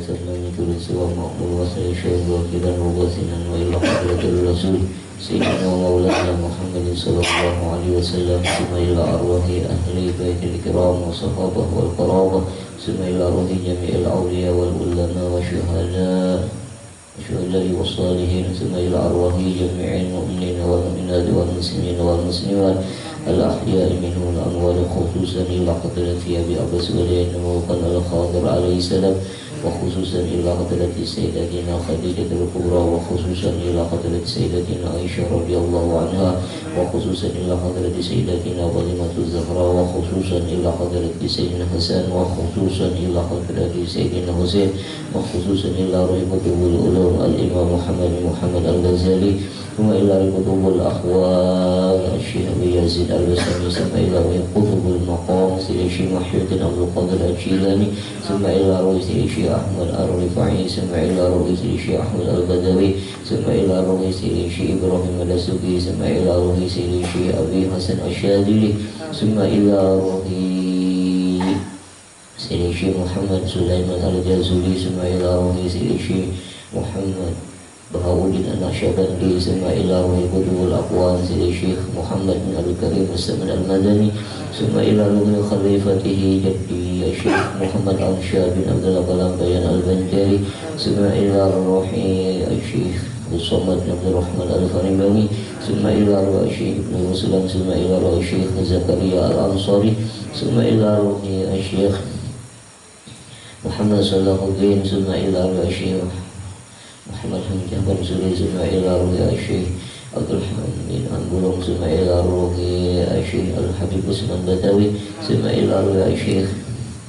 وسلم كل سوى مأمور وسيشهد وكذا مبثنا وإلى حضرة الرسول سيدنا ومولانا محمد صلى الله عليه وسلم ثم إلى أرواح أهل بيت الكرام والصحابة والقرابة ثم إلى أرواح جميع الأولياء والعلماء والشهداء والصالحين ثم إلى أرواح جميع المؤمنين والمؤمنات والمسلمين والمسلمات الأحياء منهم الأموات خصوصا إلى حضرة أبي عباس ولي وكان الخضر عليه السلام وخصوصا إلى حضرة سيدتنا خديجة الكبرى وخصوصا إلى حضرة سيدتنا عائشة رضي الله عنها وخصوصا إلى حضرة سيدتنا فاطمة الزهراء وخصوصا إلى حضرة سيدنا حسن وخصوصا إلى حضرة سيدنا حسين وخصوصا إلى روح كتب العلوم الإمام محمد الغزالي ثم إلى كتب الأخوال الشيخ أبي يزيد البستامي ثم إلى كتب المقام سيد الشيخ محمود عبد القادر الجيلاني ثم إلى روح سيد الشيخ أحمد الرفاعي ثم إلى روح سيد الشيخ أحمد البدوي ثم إلى روح سيد الشيخ إبراهيم الدسوقي ثم إلى روح سيد الشيخ أبي حسن الشاذلي ثم إلى روح سيد الشيخ محمد سليمان الجازولي ثم إلى روح سيد الشيخ محمد بهاء-الدين النقشبندي ثم إلى روح كتب الأقوال سيد الشيخ محمد بن عبد الكريم السمن المدني ثم إلى روح خليفته جدي الشيخ محمد أنشاد بن عبد الله بلان بيان البنجاري ثم إلى روح الشيخ الصمد بن عبد الرحمن الفرنبوي ثم إلى روح الشيخ ابن مسلم ثم إلى روح الشيخ زكريا الأنصاري ثم إلى روح الشيخ محمد صلاح الدين ثم إلى روح الشيخ محمد حمد بن سلي ثم إلى روح الشيخ عبد الرحمن بن أنبولم ثم إلى روح الشيخ الحبيب عثمان بدوي ثم إلى روح الشيخ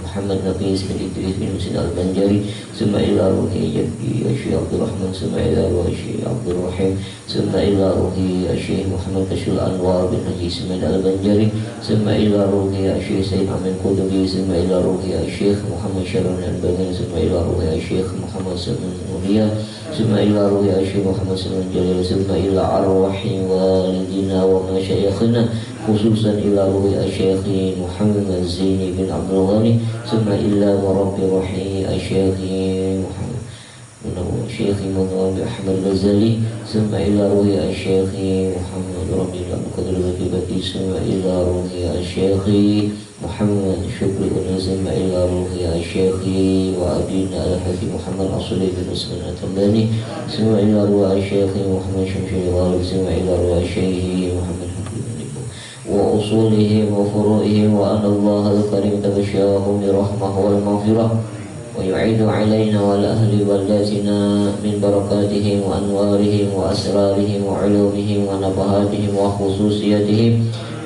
محمد نقيس بن إدريس بن حسين البنجاري ثم إلى روح جدي الشيخ عبد الرحمن ثم إلى روح الشيخ عبد الرحيم ثم إلى روح الشيخ محمد كشف الأنوار بن حجي اسماعيل البنجاري ثم إلى روح الشيخ سيد عمين قطبي ثم إلى روح الشيخ محمد شرون البغي ثم إلى روح الشيخ محمد سلمان موليا ثم إلى روح الشيخ محمد سلمان جليل ثم إلى أرواح والدينا ومشايخنا خصوصا إلى روح الشيخ محمد الزيني بن عبد الغني ثم إلى مربي روح الشيخ محمد الشيخ منوب أحمد الغزالي ثم إلى روح الشيخ محمد ربي القدر البكي ثم إلى روح الشيخ محمد شكري ثم إلى روح الشيخ وأبينا الحاج محمد أصلي بن عثمان التماني ثم إلى روح الشيخ محمد شمشي غالب ثم إلى روح الشيخ محمد وأصولهم وفروعهم وأن الله الكريم تغشاهم برحمة والمغفرة ويعيد علينا وعلى أهل بلداتنا من بركاتهم وأنوارهم وأسرارهم وعلومهم ونفحاتهم وخصوصياتهم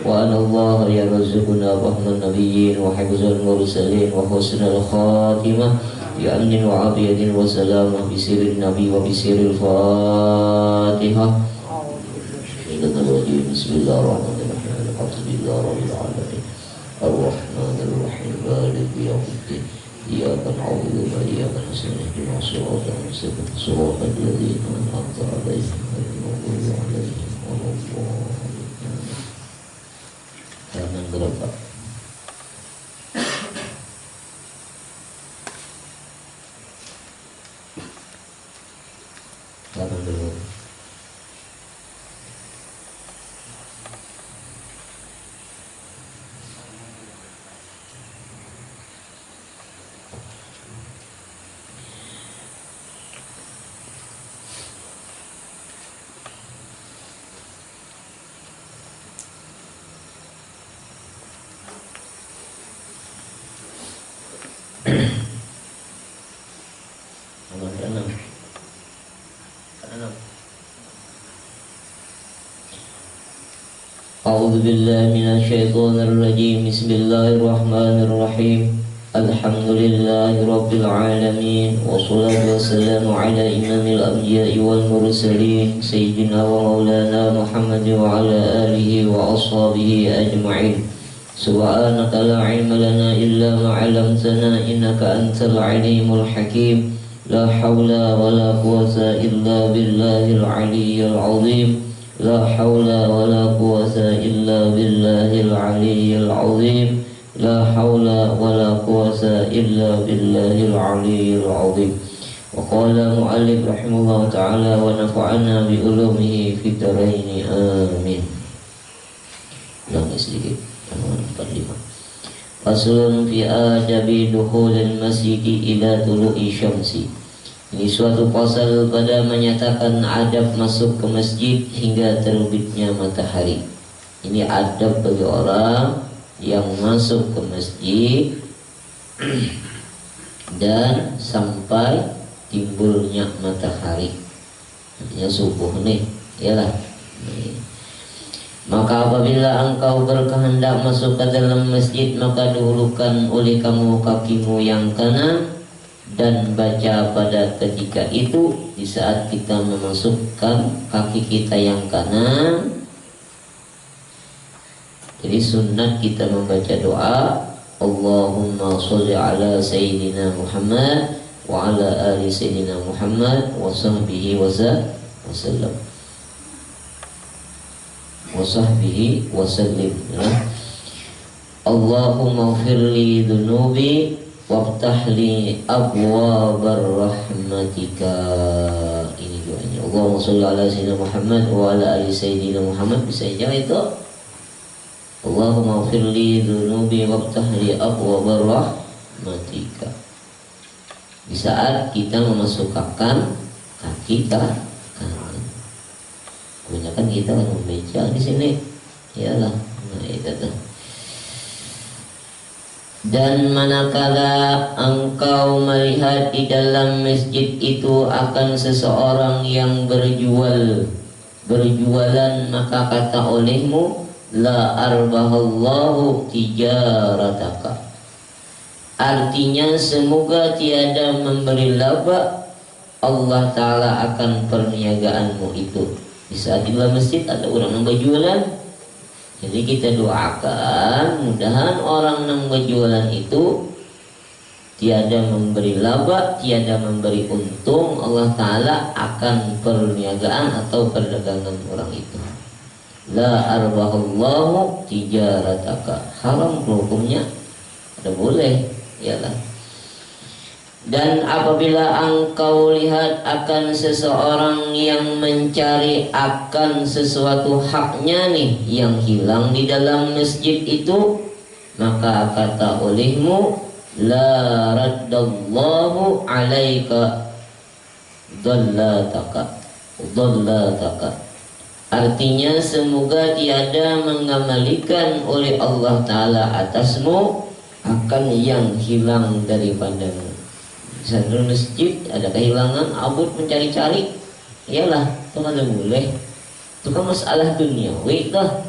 وأن الله يرزقنا فهم النبيين وحفظ المرسلين وحسن الخاتمة بأمن وعافية وسلامة بسر النبي وبسر الفاتحة. بسم الله الرحمن الرحيم الحمد لله رب العالمين الرحمن الرحيم مالك يوم الدين إياك نعبد وإياك نستعين اهدنا الصراط المستقيم صراط الذين أنعمت عليهم غير المغضوب عليهم ولا الضالين. Halaman berapa? Halaman berapa? أعوذ بالله من الشيطان الرجيم بسم الله الرحمن الرحيم الحمد لله رب العالمين والصلاة والسلام على إمام الأنبياء والمرسلين سيدنا ومولانا محمد وعلى آله وأصحابه أجمعين. سبحانك لا علم لنا إلا ما علمتنا إنك أنت العليم الحكيم. لا حول ولا قوة إلا بالله العلي العظيم. لا حول ولا قوة إلا بالله العلي العظيم. La haula wa la quwwata illa billahil aliyyil azim. Wa qala mu'allif rahimahullah ta'ala wa nafa'ana bi ulumihi fid dharain amin. Ulangi sedikit. 45. Faslun fi adabi dukhulil masjidi ila tulu'i syamsi. Ini suatu pasal pada menyatakan adab masuk ke masjid hingga terbitnya matahari. Ini adab bagi orang yang masuk ke masjid dan sampai timbulnya matahari. Artinya subuh nih, iyalah. Maka apabila engkau berkehendak masuk ke dalam masjid, maka dahulukan oleh kamu kakimu yang kanan dan baca pada ketika itu, di saat kita memasukkan kaki kita yang kanan. Jadi sunat kita membaca doa Allahumma sholli ala Sayyidina Muhammad wa ala ali Sayyidina Muhammad wa sahbihi wa sallam wa sahbihi wa sallim. Allahumma firli dhunubi waftahli abwabar rahmatika. Ini doanya. Allahumma sholli ala Sayyidina Muhammad wa ala ali Sayyidina Muhammad. Bisa aja itu. Allahumma firli dhunubi waftahli abwabar rahmatika. Di saat kita memasukkan kaki kanan. Kebanyakan kita kan membaca di sini. Iyalah. Nah, itu tuh. Dan manakala engkau melihat di dalam masjid itu akan seseorang yang berjualan, maka kata olehmu, la arbahallahu tijarataka. Artinya semoga tiada memberi laba Allah Ta'ala akan perniagaanmu itu. Di saat di dalam masjid ada orang yang berjualan, jadi kita doakan mudahan orang yang berjualan itu tiada memberi laba, tiada memberi untung. Allah Ta'ala akan perniagaan atau perdagangan orang itu. La arbahallahu tijarataka. Haram hukumnya, ada boleh, iyalah. Dan apabila engkau lihat akan seseorang yang mencari akan sesuatu haknya nih yang hilang di dalam masjid itu, maka kata olehmu, la raddallahu alaika dhallataka. Artinya semoga tiada mengamalikan oleh Allah Ta'ala atasmu akan yang hilang daripadamu. Misalnya masjid ada kehilangan, abud mencari-cari, iyalah, itu ada boleh. Itu kan masalah duniawi dah.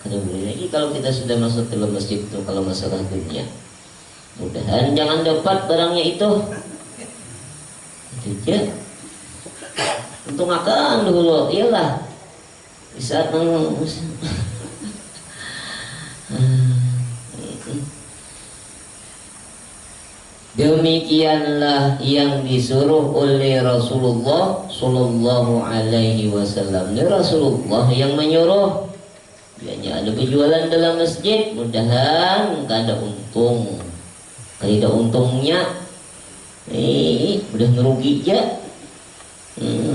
Ada boleh lagi kalau kita sudah masuk ke dalam masjid itu kalau masalah dunia. Mudahan jangan dapat barangnya itu. Tidak. Untung akan dulu, iyalah. Di saat demikianlah yang disuruh oleh Rasulullah Sallallahu Alaihi Wasallam. Ini Rasulullah yang menyuruh. Biasanya ada penjualan dalam masjid, mudahan gak ada untung. Kalau ada untungnya, udah ngerugi aja.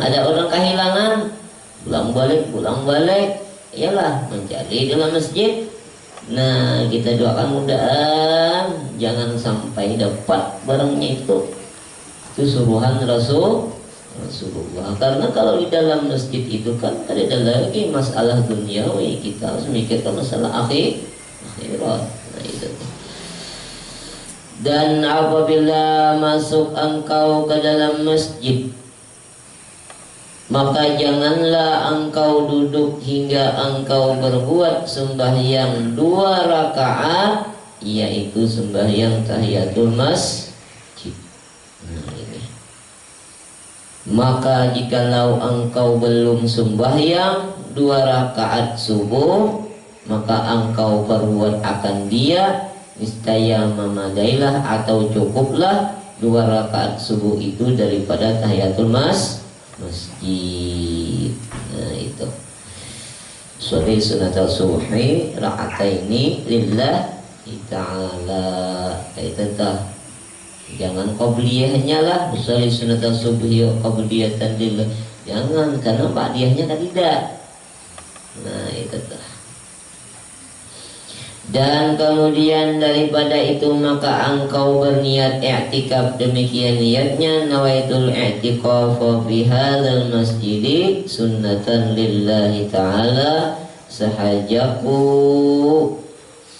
Ada orang kehilangan, pulang balik, iyalah mencari dalam masjid. Nah, kita doakan mudahan jangan sampai dapat barangnya itu. Itu suruhan Rasulullah. Karena kalau di dalam masjid itu kan ada lagi masalah duniawi, kita harus memikirkan masalah akhirat. Nah, itu. Dan apabila masuk engkau ke dalam masjid, maka janganlah engkau duduk hingga engkau berbuat sembahyang 2 rakaat, yaitu sembahyang tahiyatul masjid. Nah, ini. Maka jikalau engkau belum sembahyang 2 rakaat subuh, maka engkau perbuat akan dia, niscaya memadailah atau cukuplah 2 rakaat subuh itu daripada tahiyatul masjid. Nah, itu. Sholli sunatal subhi raka'ataini lillah ta'ala. Itu tah. Jangan qabliyahnya lah, usolli sunatan subhi qabliyatan lillah. Jangan, karena ba'diyahnya kan tidak. Nah, itu tah. Dan kemudian daripada itu maka engkau berniat i'tikaf, demikian niatnya, nawaitul i'tikaf fi hadzal masjid sunnatan lillahi ta'ala, sahajaku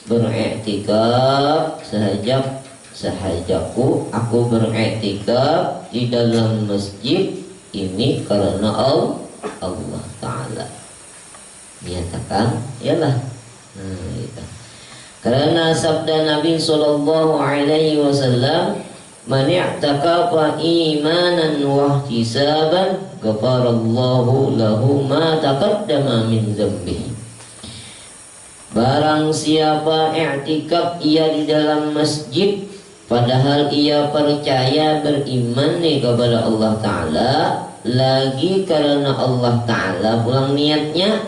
beriktikaf, sahajaku aku beriktikaf di dalam masjid ini karena Allah Ta'ala. Nyatakan ialah. Nah, itu. Karena sabda Nabi sallallahu alaihi wasallam, man i'takafa imanan wa ihtisaban ghafarallahu lahu ma taqaddama min dzambihi. Barang siapa i'tikaf ia di dalam masjid padahal ia percaya beriman kepada Allah Ta'ala, lagi karena Allah Ta'ala pulang niatnya,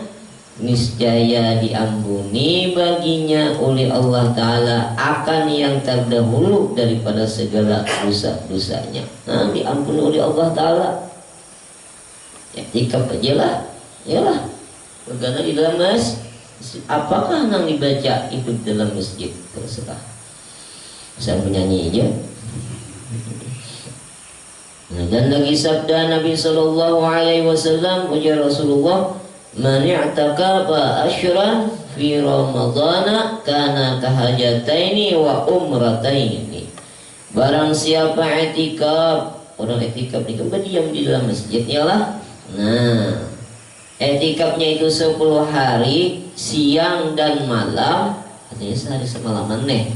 niscaya diampuni baginya oleh Allah Ta'ala akan yang terdahulu daripada segala dosa-dosanya. Nah, diampuni oleh Allah Ta'ala. I'tikaf aja lah, yalah. Karena di dalam masjid, apakah yang dibaca itu dalam masjid? Terserah. Saya menyanyi aja. Nah, dan lagi sabda Nabi sallallahu alaihi wasallam, ujar Rasulullah, man i'takafa asyran fi ramadhana kana kahajataini wa umrataini. Barang siapa i'tikaf, orang i'tikaf itu berdiam di dalam masjid ialah. Nah, i'tikafnya itu 10 hari siang dan malam, artinya sehari semalaman nih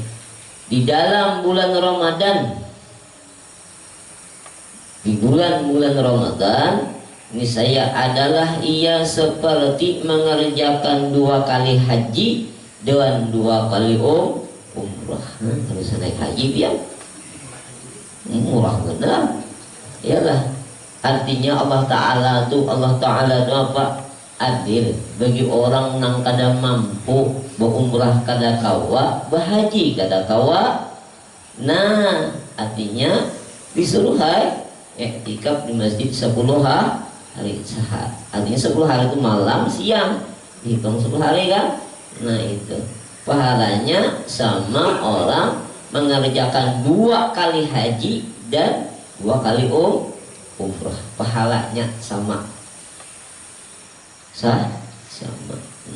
di dalam bulan Ramadan. Di bulan-bulan Ramadan ini saya adalah ia seperti mengerjakan 2 kali haji dan 2 kali umrah. Kalau saya naik haji biar murah benar. Iyalah, artinya Allah Ta'ala itu apa? Adil bagi orang nang kada mampu berumrah kada kawa, berhaji kada kawa. Nah, artinya disuruh i'tikaf di masjid 10 hari sehari. Artinya 10 hari itu malam siang, dihitung 10 hari kan. Nah, itu pahalanya sama orang mengerjakan 2 kali haji dan 2 kali umrah. Pahalanya sama. Sama.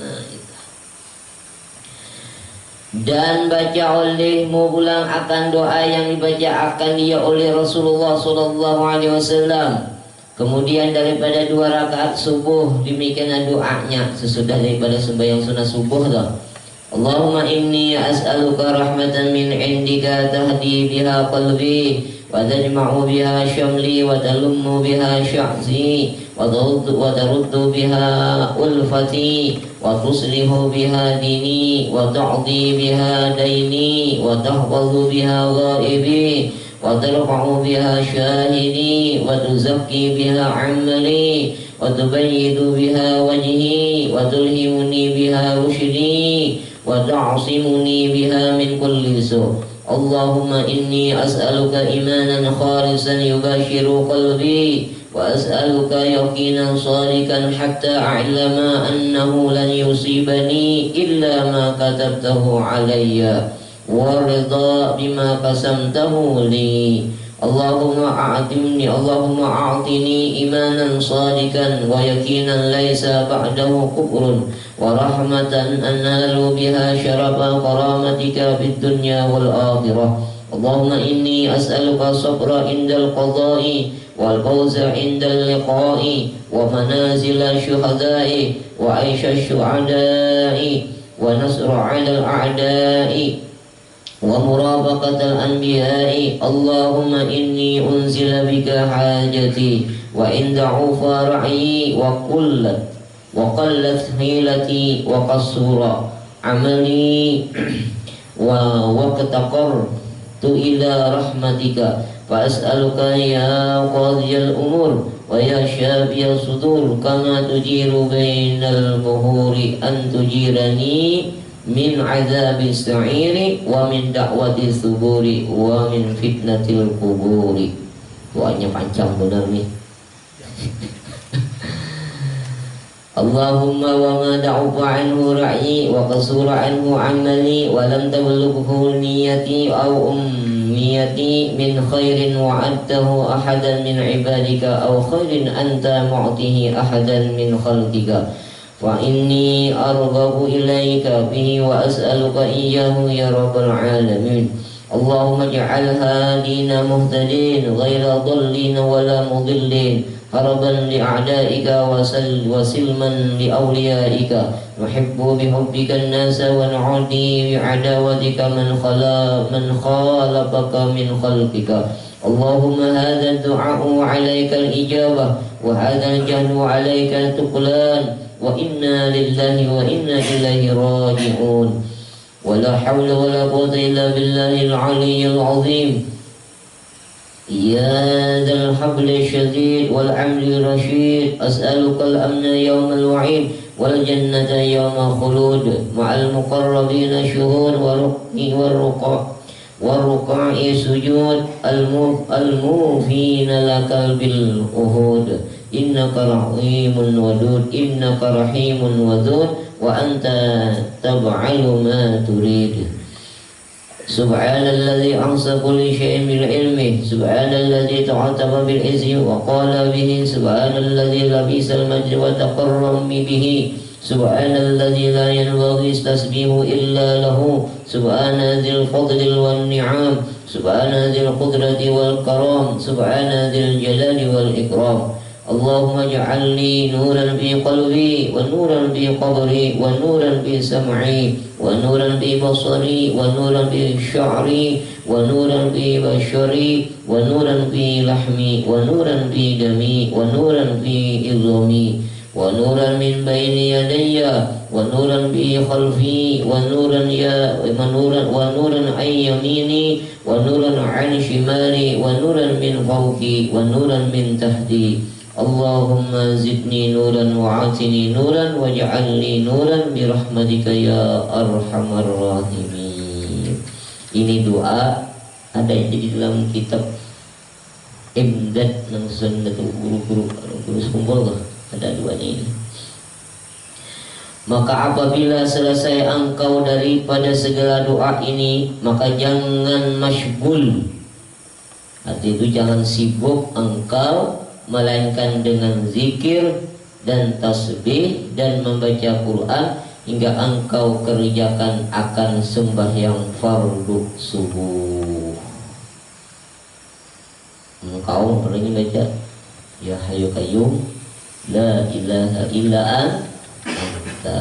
Nah, itu. Dan baca olehmu pulang akan doa yang dibaca akan dia oleh Rasulullah sallallahu alaihi wasallam. Kemudian daripada 2 rakaat subuh demikian doanya sesudah daripada sembahyang sunat subuh dah. Allahumma inni as'aluka rahmatan min indika tahdi biha qalbi wa tajma'u biha syamli wa talummu biha sya'zi وترد بها ألفتي وتصلح بها ديني وتعطي بها ديني وتحفظ بها غائبي وترفع بها شاهدي وتزكي بها عملي وتبيد بها وجهي وتلهمني بها رشدي وتعصمني بها من كل سوء. اللهم إني أسألك إيمانا خالصا يباشر قلبي وأسألك يقينا صادقا حتى أعلم أنه لن يصيبني إلا ما كتبته علي والرضا بما قسمته لي. اللهم أعطني إيمانا صادقا ويقينا ليس بعده كفر ورحمة أنال بها شرف كرامتك في الدنيا والآخرة. اللهم إني أسألك الصبر عند القضاء والفوز عند اللقاء ومنازل الشهداء وعيش الشهداء ونصر على الأعداء ومرافقة الأنبياء. اللهم إني أنزل بك حاجتي وإن ضعف رعي وقلت حيلتي وقصر عملي وافتقرت إلى رحمتك فأسألك يا قاضي الأمور ويا شافي الصدور كما تجير بين البحور أن تجيرني min azabis sa'iri wa min da'wati suburi wa min fitnatil kuburi. Doanya panjang benar nih. Allahumma wa ma da'ufa anhu ra'yi wa qasura anhu amali wa lam tablughu niyati aw ummiyati min khairin wa'adtahu ahadan min ibadika aw khairin anta mu'tihi ahadan min khalqika wa inni arghabu ilayka bihi wa as'aluka iyyahu ya rabbal alamin. Allahumma ij'al hadina muhtadin ghaira dhallin wala mudillin haraban li'a'daika wa silman li'awliyaika nuhibbu bihubbika an-nasa wa nu'adi bi'adawatika man khalafaka min khalqika. Allahumma hadha ad-du'a'u 'alayka al-ijabah wa hadha al-jahlu 'alayka al-tuqlan wa inna lillahi wa inna ilaihi raji'un. Wa la hawla wa la quwwata illa billahil 'aliyyil 'azim. يا ذا الحبل الشديد والعمل الرشيد أسألك الأمن يوم الوعيد والجنة يوم الخلود مع المقربين شهود والركع سجود الموفين لك بالعهود إنك رحيم ودود إنك رحيم ودود وأنت تفعل ما تريد. سبحان الذي أحصى كل شيء بالعلم سبحان الذي تعتب بالعز وقال به سبحان الذي لبس المجد وتقرم به سبحان الذي لا ينبغي التسبيح إلا له سبحان ذي الفضل والنعم سبحان ذي القدرة والكرم سبحان ذي الجلال والإكرام. اللهم اجعل لي نورا في قلبي ونورا في قبري ونورا في سمعي ونورا في بصري ونورا في شعري ونورا في بشري ونورا في لحمي ونورا في دمي ونورا في عظامي ونورا من بين يدي ونورا في خلفي ونورا عن يميني ونورا عن شمالي ونورا من فوقي ونورا من تحتي. اللهم زدني نورا وعاتني نورا واجعل لي نورا برحمتك يا أرحم الراحمين. Ini doa ada di dalam kitab Imdad ng Sunnatul guru sekumpul ada duanya ini. Maka apabila selesai engkau daripada segala doa ini, maka jangan masyghul. Arti itu jangan sibuk engkau melainkan dengan zikir dan tasbih dan membaca Quran hingga engkau kerjakan akan sembahyang fardu subuh. Engkau pernah baca ya Hayyu Qayyum la ilaha illa anta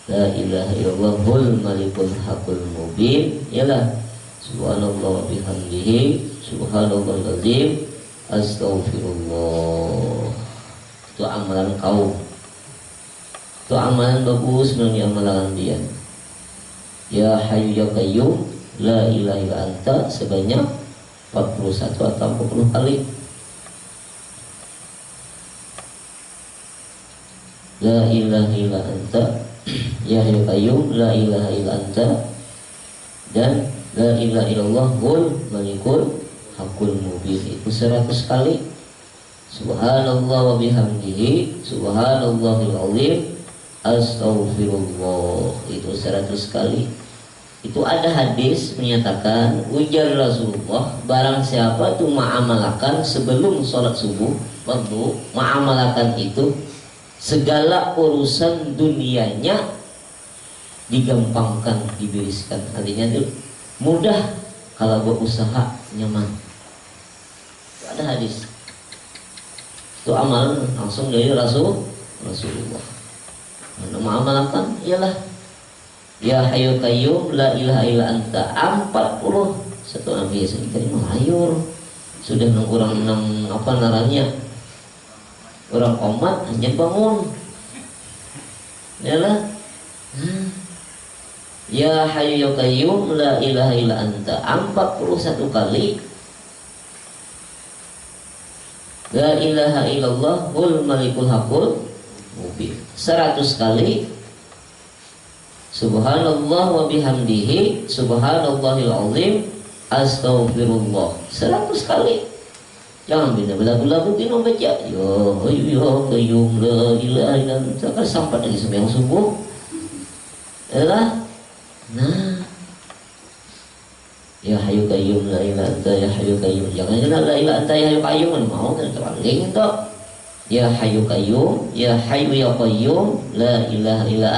la ilaha illallahul malikul haqqul mubin. Yalah subhanallah bihamdihi subhanallahul azim Astaghfirullah. Itu amalan kaum. Itu amalan bagus sebenarnya amalan dia. Ya Hayyu Ya Qayyum La ilaha illa anta sebanyak 41 atau 40 kali. La ilaha illa anta Ya Hayyu Qayyum La ilaha illa anta dan La ilaha illallahul malikul Hakul mubin itu 100 kali. Subhanallah wa bihamdihi subhanallahil azim astaghfirullah itu 100 kali. Itu ada hadis menyatakan ujar Rasulullah barang siapa itu ma'amalakan sebelum sholat subuh waktu ma'amalakan itu segala urusan dunianya digampangkan dibereskan. Artinya itu mudah kalau berusaha nyaman. Ada hadis itu amalan langsung dari Rasulullah. Mengamalkan ialah ya Hayyu Qayyum la ilaha illa anta 40 satu nabi sekali mayur sudah orang apa naranya orang komat hanya bangun ialah ya Hayyu Qayyum la ilaha illa anta 41 kali. La ilaha illallah hul malikul hakul mubin 100 kali. Subhanallah wa bihamdihi subhanallahil azim astaghfirullah 100 kali. Jangan bina belagu-lagu kita baca ya qayyum la ilaha illa anta kan sampai lagi sembahyang subuh. Adalah nah ya hayyu qayyum la ilaha anta ya hayyu qayyum. Jangan la ilaha anta ya hayyu qayyum mau kan terpaling itu. Ya hayyu qayyum ya hayyu ya qayyum la ilaha illa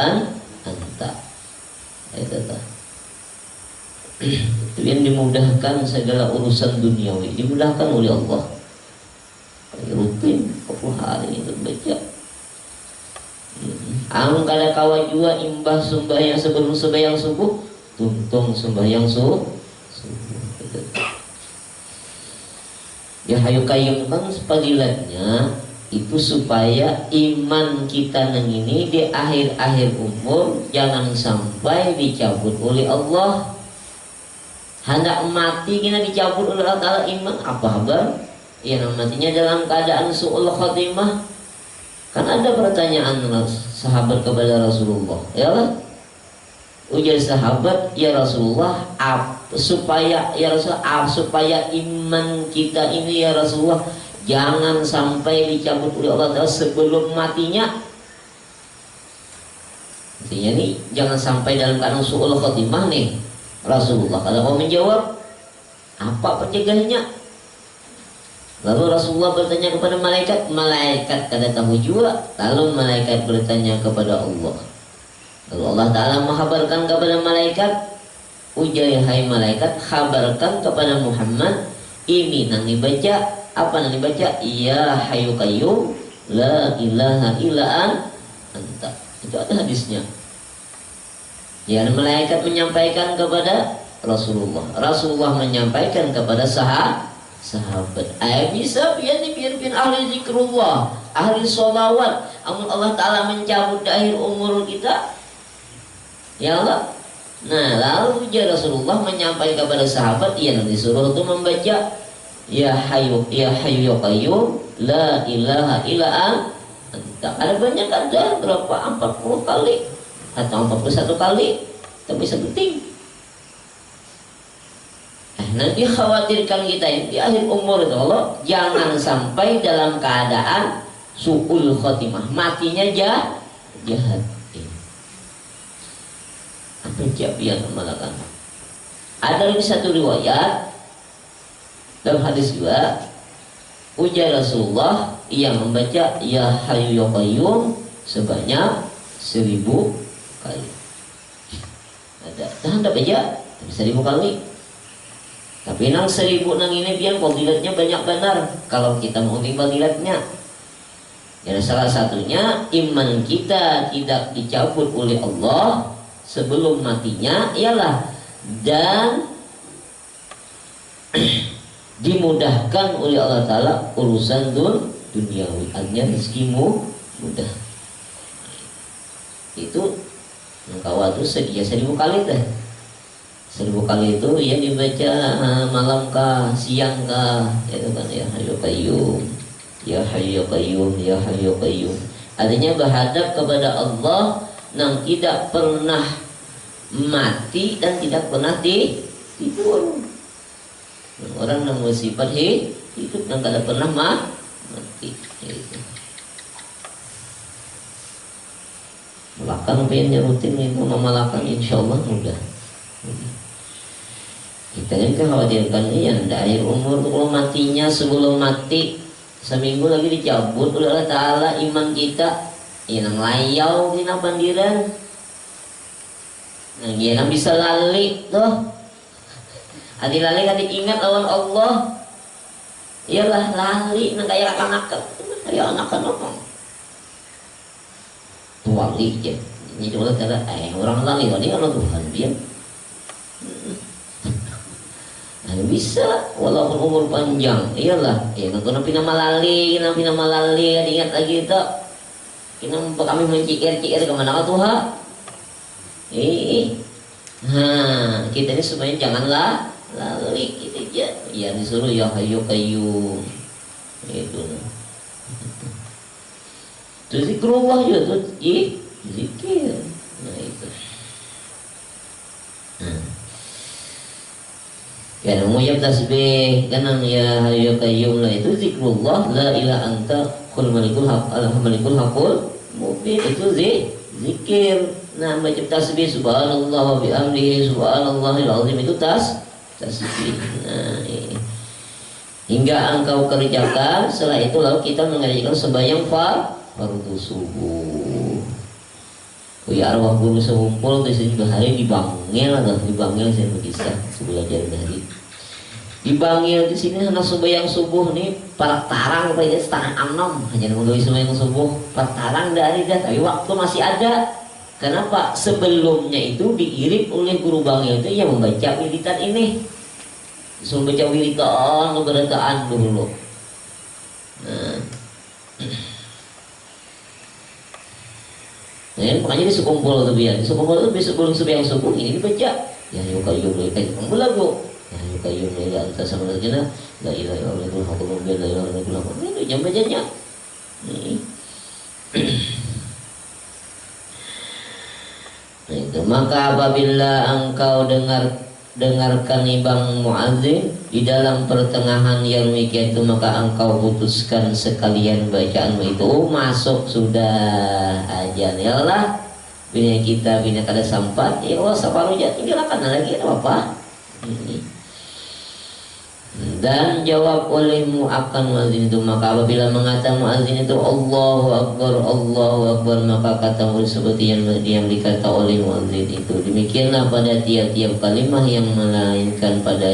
anta. Itu tah. Itu yang dimudahkan segala urusan duniawi dimudahkan oleh Allah. Rutin 40 hari itu baca. Ang kada kawa jua imbah sembahyang sebelum sembahyang subuh, tuntung sembahyang subuh. Ya hayu qayyum kan panggilannya itu supaya iman kita nang ini di akhir-akhir umur jangan sampai dicabut oleh Allah. Hendak mati kita dicabut oleh Allah Ta'ala iman apa kabar? Ya matinya dalam keadaan su'ul khatimah. Kan ada pertanyaan sahabat kepada Rasulullah. Ya Allah. Ujar sahabat, ya Rasulullah, supaya iman kita ini ya Rasulullah jangan sampai dicabut oleh Allah Ta'ala sebelum matinya. Artinya nih jangan sampai dalam keadaan su'ul khatimah nih. Rasulullah kalau mau menjawab apa penjaganya? Lalu Rasulullah bertanya kepada malaikat, malaikat kada tahu juga. Lalu malaikat bertanya kepada Allah. Lalu Allah Ta'ala menghabarkan kepada malaikat, ujar hai malaikat, kabarkan kepada Muhammad ini nang dibaca, apa nang dibaca? Ya hayyu qayyum la ilaha illa anta. Itu ada hadisnya. Ya malaikat menyampaikan kepada Rasulullah. Rasulullah menyampaikan kepada sahabat. Bisa biar ahli zikrullah, ahli sholawat. Amun Allah Ta'ala mencabut di akhir umur kita, ya Allah. Nah lalu Rasulullah menyampaikan kepada sahabat yang disuruh itu membaca ya hayyu ya qayyum la ilaha illa anta. Ada banyak, ada berapa 40 kali atau 41 kali, tapi sepenting. Nanti khawatirkan kita di akhir umur itu Allah jangan sampai dalam keadaan su'ul khotimah, matinya jahat. Apa yang memalakan? Ada lagi satu riwayat dalam hadis juga, ujar Rasulullah yang membaca ya hayyu ya qayyum sebanyak 1000 kali. Ada tahan tak baca 1000 kali. Tapi nang 1000 nang ini biar fadilatnya banyak benar kalau kita mau fadilatnya. Ya salah satunya iman kita tidak dicabut oleh Allah sebelum matinya ialah dan dimudahkan oleh Allah Ta'ala urusan duniawi, artinya rezekimu mudah. Itu engkau tuh sedia 1000 kali deh. 1000 kali itu ya dibaca malam kah, siang kah, itu kan ya hayyu qayyum, ya hayyu qayyum, ya hayyu qayyum. Artinya berhadap kepada Allah yang tidak pernah mati dan tidak pernah tidur. Orang yang bersifat hidup dan tidak pernah mati. Malakan pengennya rutin itu memalakan insyaallah mudah. Kita kan khawatirkan yang dari umur kalau matinya sebelum mati seminggu lagi dicabut oleh Allah Ta'ala iman kita yang layau kena bandiran. Nah dia kan bisa lali tuh. Adi lali kan diingat lawan Allah. Iyalah lali nang kayak anak-anak, kayak anak-anak tuwali ya. Ini juga kata orang lali ini kalau Tuhan dia. Nah, bisa walaupun umur panjang iyalah ya nang pina malali ingat lagi itu kita kami mencikir-cikir kemana ke Tuhan kita ini sebenarnya janganlah lali gitu aja ya disuruh ya hayyu qayyum itu terus zikrullah juga tuh zikir. Nah itu Ya, mengucap tasbih kanan ya hayyu qayyum lah itu zikrullah la ilaha anta qul malikul haq al malikul haqul mubin itu zikir. Nah, baca tasbih subhanallah wa bihamdihi subhanallahil azim itu tasbih. Nah, ini. Hingga engkau kerjakan, setelah itu lalu kita mengerjakan sembahyang fardu subuh. Ya arwah guru sekumpul di sini hari dibanggil saya bisa belajar dari dibanggil di sini anak sembahyang subuh nih para tarang apa ya setengah 6 hanya mengawi sembahyang subuh para tarang dari dah tapi waktu masih ada. Kenapa? Sebelumnya itu diiring oleh guru bangil itu yang membaca wiritan ini. Suruh baca wiritan keberadaan dulu. Nah, makanya di sekumpul tuh biar di sekumpul itu sebelum sembahyang subuh ini dibaca ya yukayyum kamu lagu ya yukayyum la anta sama lagi la ilaha illallah haqqul mubin la ilaha illallah itu jam bacanya nih. Itu maka apabila engkau dengarkan ibang muadzin di dalam pertengahan yang demikian itu maka engkau putuskan sekalian bacaanmu itu masuk sudah ajan ya Allah bina kita bina kada sampat ya Allah saparuja tinggalkan lagi apa dan jawab olehmu akan muadzin itu maka apabila mengatakan muadzin itu Allahu Akbar maka kata seperti yang dikata oleh muadzin itu demikianlah pada tiap-tiap kalimah yang melainkan pada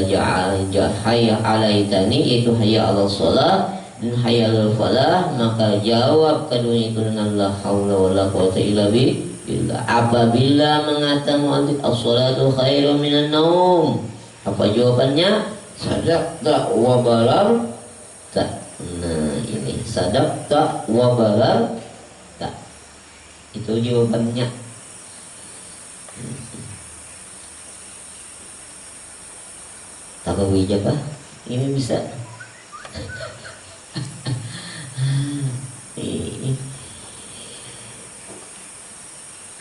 hayya alaitani yaitu hayya ala shalah dan hayya alal falah maka jawab kedua itu dengan la haula wala quwata illa billah. Apabila mengatakan muadzin as-shalatu khairum minan naum apa jawabannya? Sadaqta wa balarta. Nah ini sadaqta wa balarta itu jawabannya. Tambah wijab ini bisa.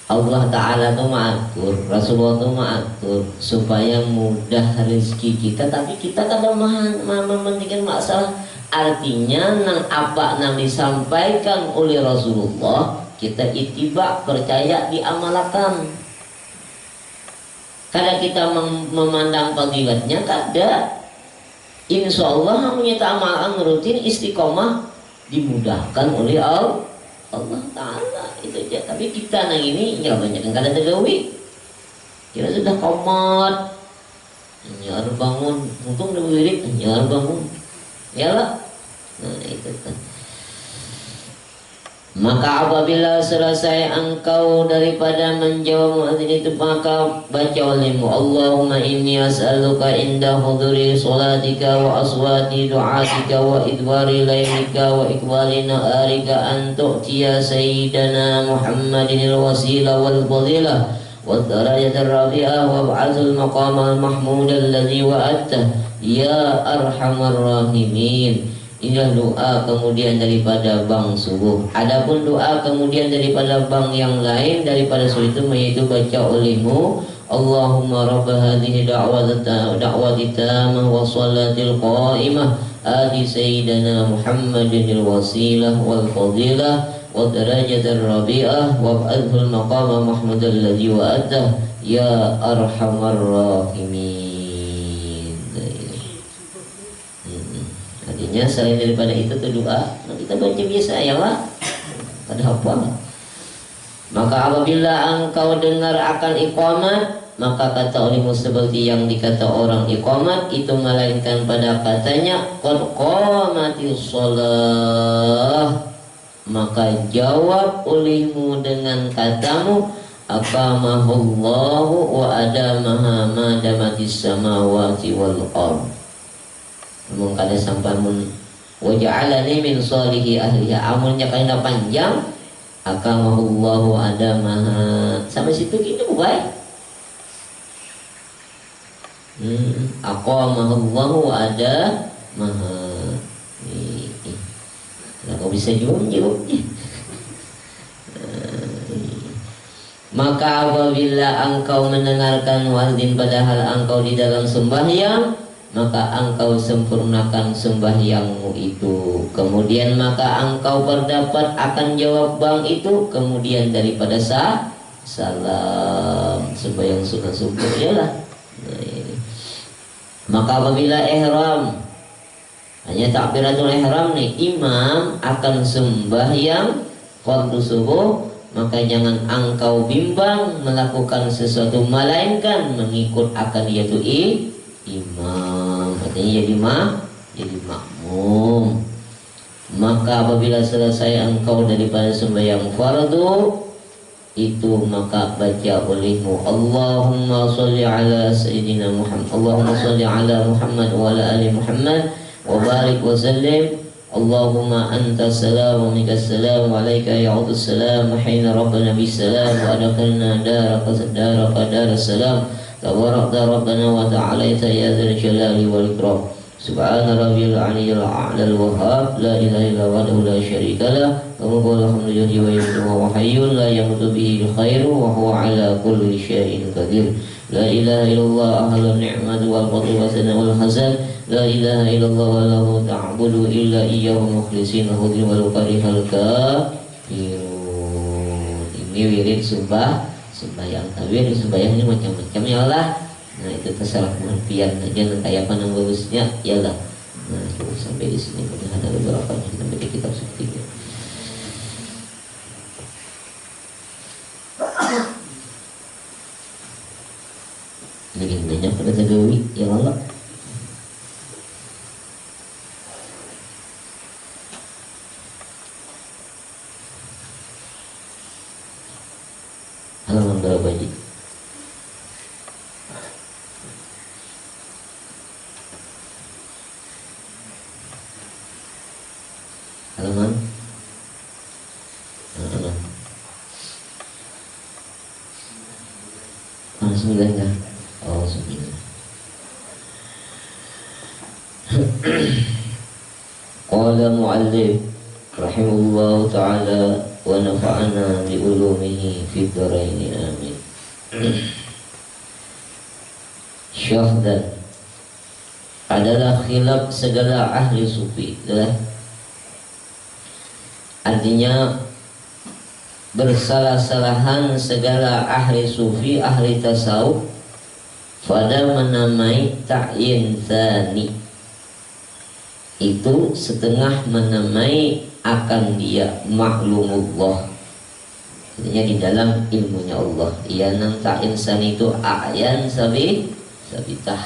Allah Ta'ala itu mengatur, Rasulullah itu mengatur supaya mudah rezeki kita, tapi kita kadang mementingkan masalah. Artinya nang apa nang disampaikan oleh Rasulullah kita itibak, percaya, diamalkan. Kadang kita memandang fadilatnya, kadang insya Allah menyata amalan rutin istiqomah dimudahkan oleh Allah Ta'ala itu aja. Tapi kita nang ini nggak banyak yang kada tergawi. Kita sudah komat, nyar bangun, untung udah wirid, nyar bangun, ya lah. Nah itu kan. Maka apabila selesai engkau daripada menjawab muadzin itu maka baca olehmu Allahumma inni as'aluka inda huduri salatika wa aswati du'atika wa idwari laylika wa iqbali na'arika an tu'tiya sayyidana Muhammadin al-wasila wal fadilah wa darajat ar-rafi'ah wa ba'athul maqam al-mahmud alladhi wa'attah ya arhamar rahimin. Inilah doa kemudian daripada bang subuh. Adapun doa kemudian daripada bang yang lain daripada subuh itu yaitu baca olehmu Allahumma rabb hadhihi da'wati tamah wa salatil qa'imah ati sayyidina Muhammadin wasilah wal fadilah wa darajatar rabi'ah wa ba'athul maqama mahmud alladhi wa'adah ya arhamar rahimin. Artinya selain daripada itu doa kita baca biasa ya Allah pada apa. Maka apabila engkau dengar akan iqamat maka kata olehmu seperti yang dikata orang iqamat itu melainkan pada katanya qad qamatis shalah maka jawab olehmu dengan katamu aqamahullahu wa adamaha ma damatis samawati wal ardh. Namun kada sampai mun waja'alani min sholihi ahliha amunnya kaina panjang akamahullahu adamaha sampai situ gitu baik. Aqamahullahu adamaha. Nah, kau bisa jawabnya. Maka apabila engkau mendengarkan muadzin padahal engkau di dalam sembahyang maka engkau sempurnakan sembahyangmu itu. Kemudian maka engkau berdapat akan jawab bang itu. Kemudian daripada salam sembahyang sunat subuh ialah. Maka apabila ihram, hanya takbiratul ihram nih, imam akan sembahyang fardu subuh, maka jangan engkau bimbang melakukan sesuatu melainkan mengikut akan yaitu imam. Artinya jadi makmum. Maka apabila selesai engkau daripada sembahyang fardu itu, maka baca olehmu Allahumma sholli ala sayyidina Muhammad, Allahumma sholli ala Muhammad wa ala ali Muhammad wa barik wa sallim. Allahumma anta salam wa minka salam wa alayka ya'udhu salam hina rabbana bisalam wa adakhalna daraka daras salam tabarakta rabbana wa ta'alaita ya dzal jalali wal ikram. Subhana rabbiyal aliyyil a'lal wahhab la ilaha illa huwa la syarika lah wa qul alhamdulillahi wa yuhyi wa hayyun la yamutu bihi khairu wa huwa ala kulli syai'in qadir. La ilaha illallah ahlun ni'mat wal fadl wa sana wal hasan. La ilaha illallah wa lahu ta'budu illa iyyahu mukhlisina hudri wal karihal kafirun. Ini wirid sembahyang. Tapi sembahyang ini macam-macam ya Allah. Nah itu terserah pengertian aja, kayak apa yang bagusnya ya lah. Nah sampai di sini mungkin ada beberapa yang kita baca kitab seperti itu. Lagi banyak pada tagawi ya Allah. Halaman berapa aja? Halaman sembilan kan? Oh 9. Qala mu'allif rahimahullah ta'ala wa nafa'ana bi ulumihi fid dharain amin. Syahdan adalah khilaf segala ahli sufi, artinya bersalah-salahan segala ahli sufi, ahli tasawuf pada menamai ta'yin tsani. Itu setengah menamai akan dia maklumullah, artinya di dalam ilmunya Allah. Yang ta'yin tsani itu a'yan sabitah.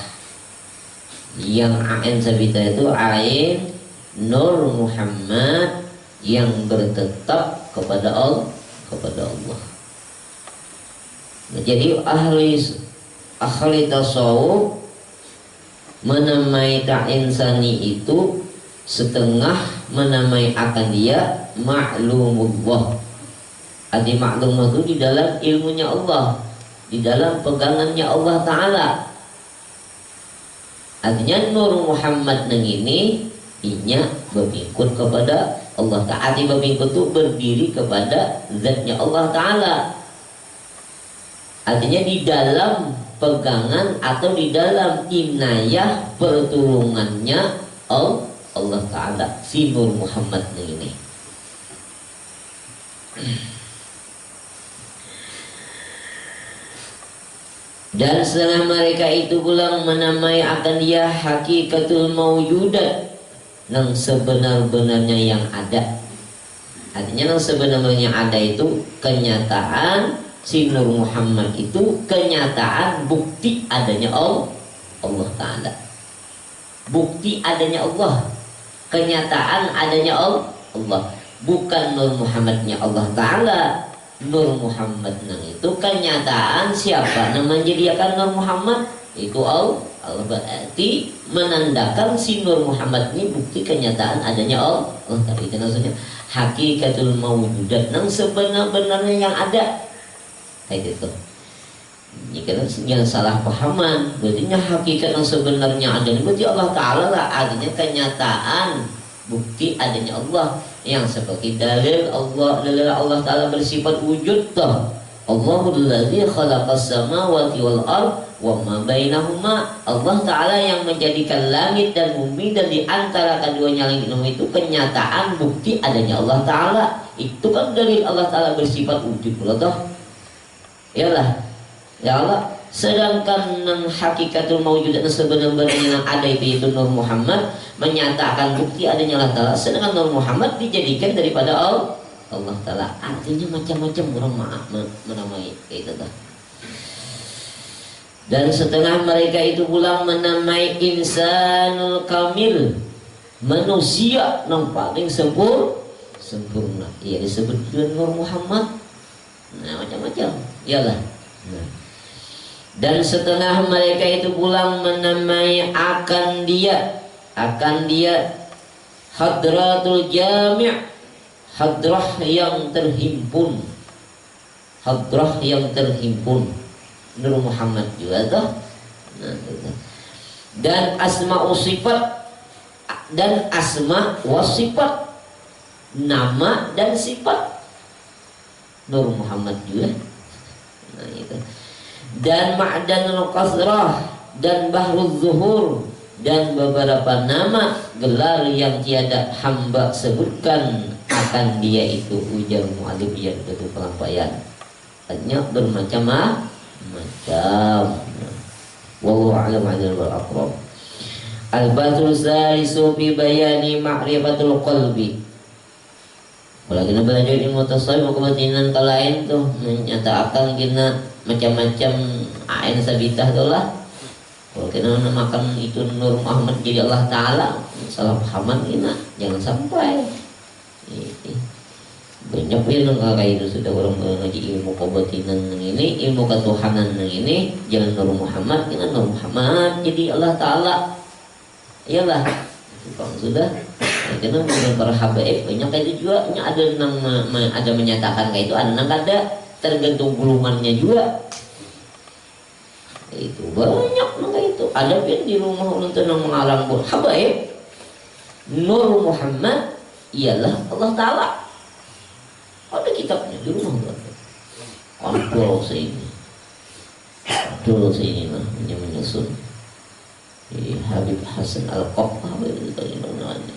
Yang a'yan sabitah itu ain Nur Muhammad yang bertetap kepada Allah. Nah, jadi ahli tasawuf menamai ta'in sani itu setengah menamai akan dia maklumullah. Arti maklumullah itu di dalam ilmunya Allah, di dalam pegangannya Allah Ta'ala. Artinya Nur Muhammad neng ini inya berikut kepada Allah Ta'ala. Berikut itu berdiri kepada zatnya Allah Ta'ala. Artinya di dalam pegangan atau di dalam inayah pertolongannya Allah Ta'ala si Nur Muhammad ini. Dan setelah mereka itu pulang menamai akan dia hakikatul mawjudat, yang sebenar-benarnya yang ada. Artinya yang sebenarnya ada itu kenyataan si Nur Muhammad itu, kenyataan bukti adanya Allah Ta'ala, bukti adanya Allah, kenyataan adanya Allah, bukan Nur Muhammadnya Allah Ta'ala. Nur Muhammad itu kenyataan siapa yang menjadikan Nur Muhammad itu Allah. Berarti menandakan si Nur Muhammad ini bukti kenyataan adanya Allah. Tapi itu maksudnya hakikatul mawjudat, yang sebenar-benarnya yang ada. Kayak gitu. Jika yang salah pahaman, berarti hakikat yang sebenarnya ada berarti Allah Ta'ala lah. Artinya kenyataan bukti adanya Allah, yang seperti dalil Allah Ta'ala bersifat wujud toh. Allahul ladzi khalaqas samawati wal ard wa ma bainahuma. Allah Ta'ala yang menjadikan langit dan bumi, dan di antara keduanya langit dan bumi itu kenyataan bukti adanya Allah Ta'ala. Itu kan dalil Allah Ta'ala bersifat wujud Allah. Yalah, ya Allah. Sedangkan hakikatul mawjudat sebenarnya yang ada itu Nur Muhammad menyatakan bukti adanya Allah Ta'ala. Sedangkan Nur Muhammad dijadikan daripada Allah Ta'ala. Artinya macam-macam orang menamai itu dah. Dan setengah mereka itu pula menamai insanul kamil, manusia yang paling sempurna. Ia disebut Nur Muhammad. Nah, macam-macam. Iyalah. Nah. Dan setengah mereka itu pula menamai akan dia hadratul jami', hadrah yang terhimpun, hadrah yang terhimpun. Nur Muhammad juga tuh. Nah, dan asma sifat, dan asma wasifat, nama dan sifat Nur Muhammad juga. Nah, itu. Dan ma'danul qasrah, dan bahrul zuhur, dan beberapa nama gelar yang tiada hamba sebutkan akan dia itu, ujar mu'alif yang itu pelampaian. Hanya bermacam-macam. Wallahu a'lam wal aqrab. Al-batul salisu fi bayani ma'rifatul qalbi. Kalau kita belajar ilmu tasawuf kebatinan lain tuh menyatakan kita macam-macam ain sabitah itulah. Kalau kita makan itu Nur Muhammad jadi Allah Ta'ala, salah pahaman kita jangan sampai. Banyak yang kayak itu sudah orang mengaji ilmu kebatinan ini, ilmu ketuhanan ini, jangan Nur Muhammad, kita Nur Muhammad jadi Allah Ta'ala. Iyalah, kalau sudah karena menurut para habaib banyak itu juga ada menyatakan kayak itu, ada tergantung gulungannya juga. Itu banyak kayak itu. Ada yang di rumah untuk mengalang habaib Nur Muhammad ialah Allah Ta'ala. Ada kitabnya di rumah. Kontrol sini mah menyusun. Habib Hasan Al-Qaffah itu tadi namanya.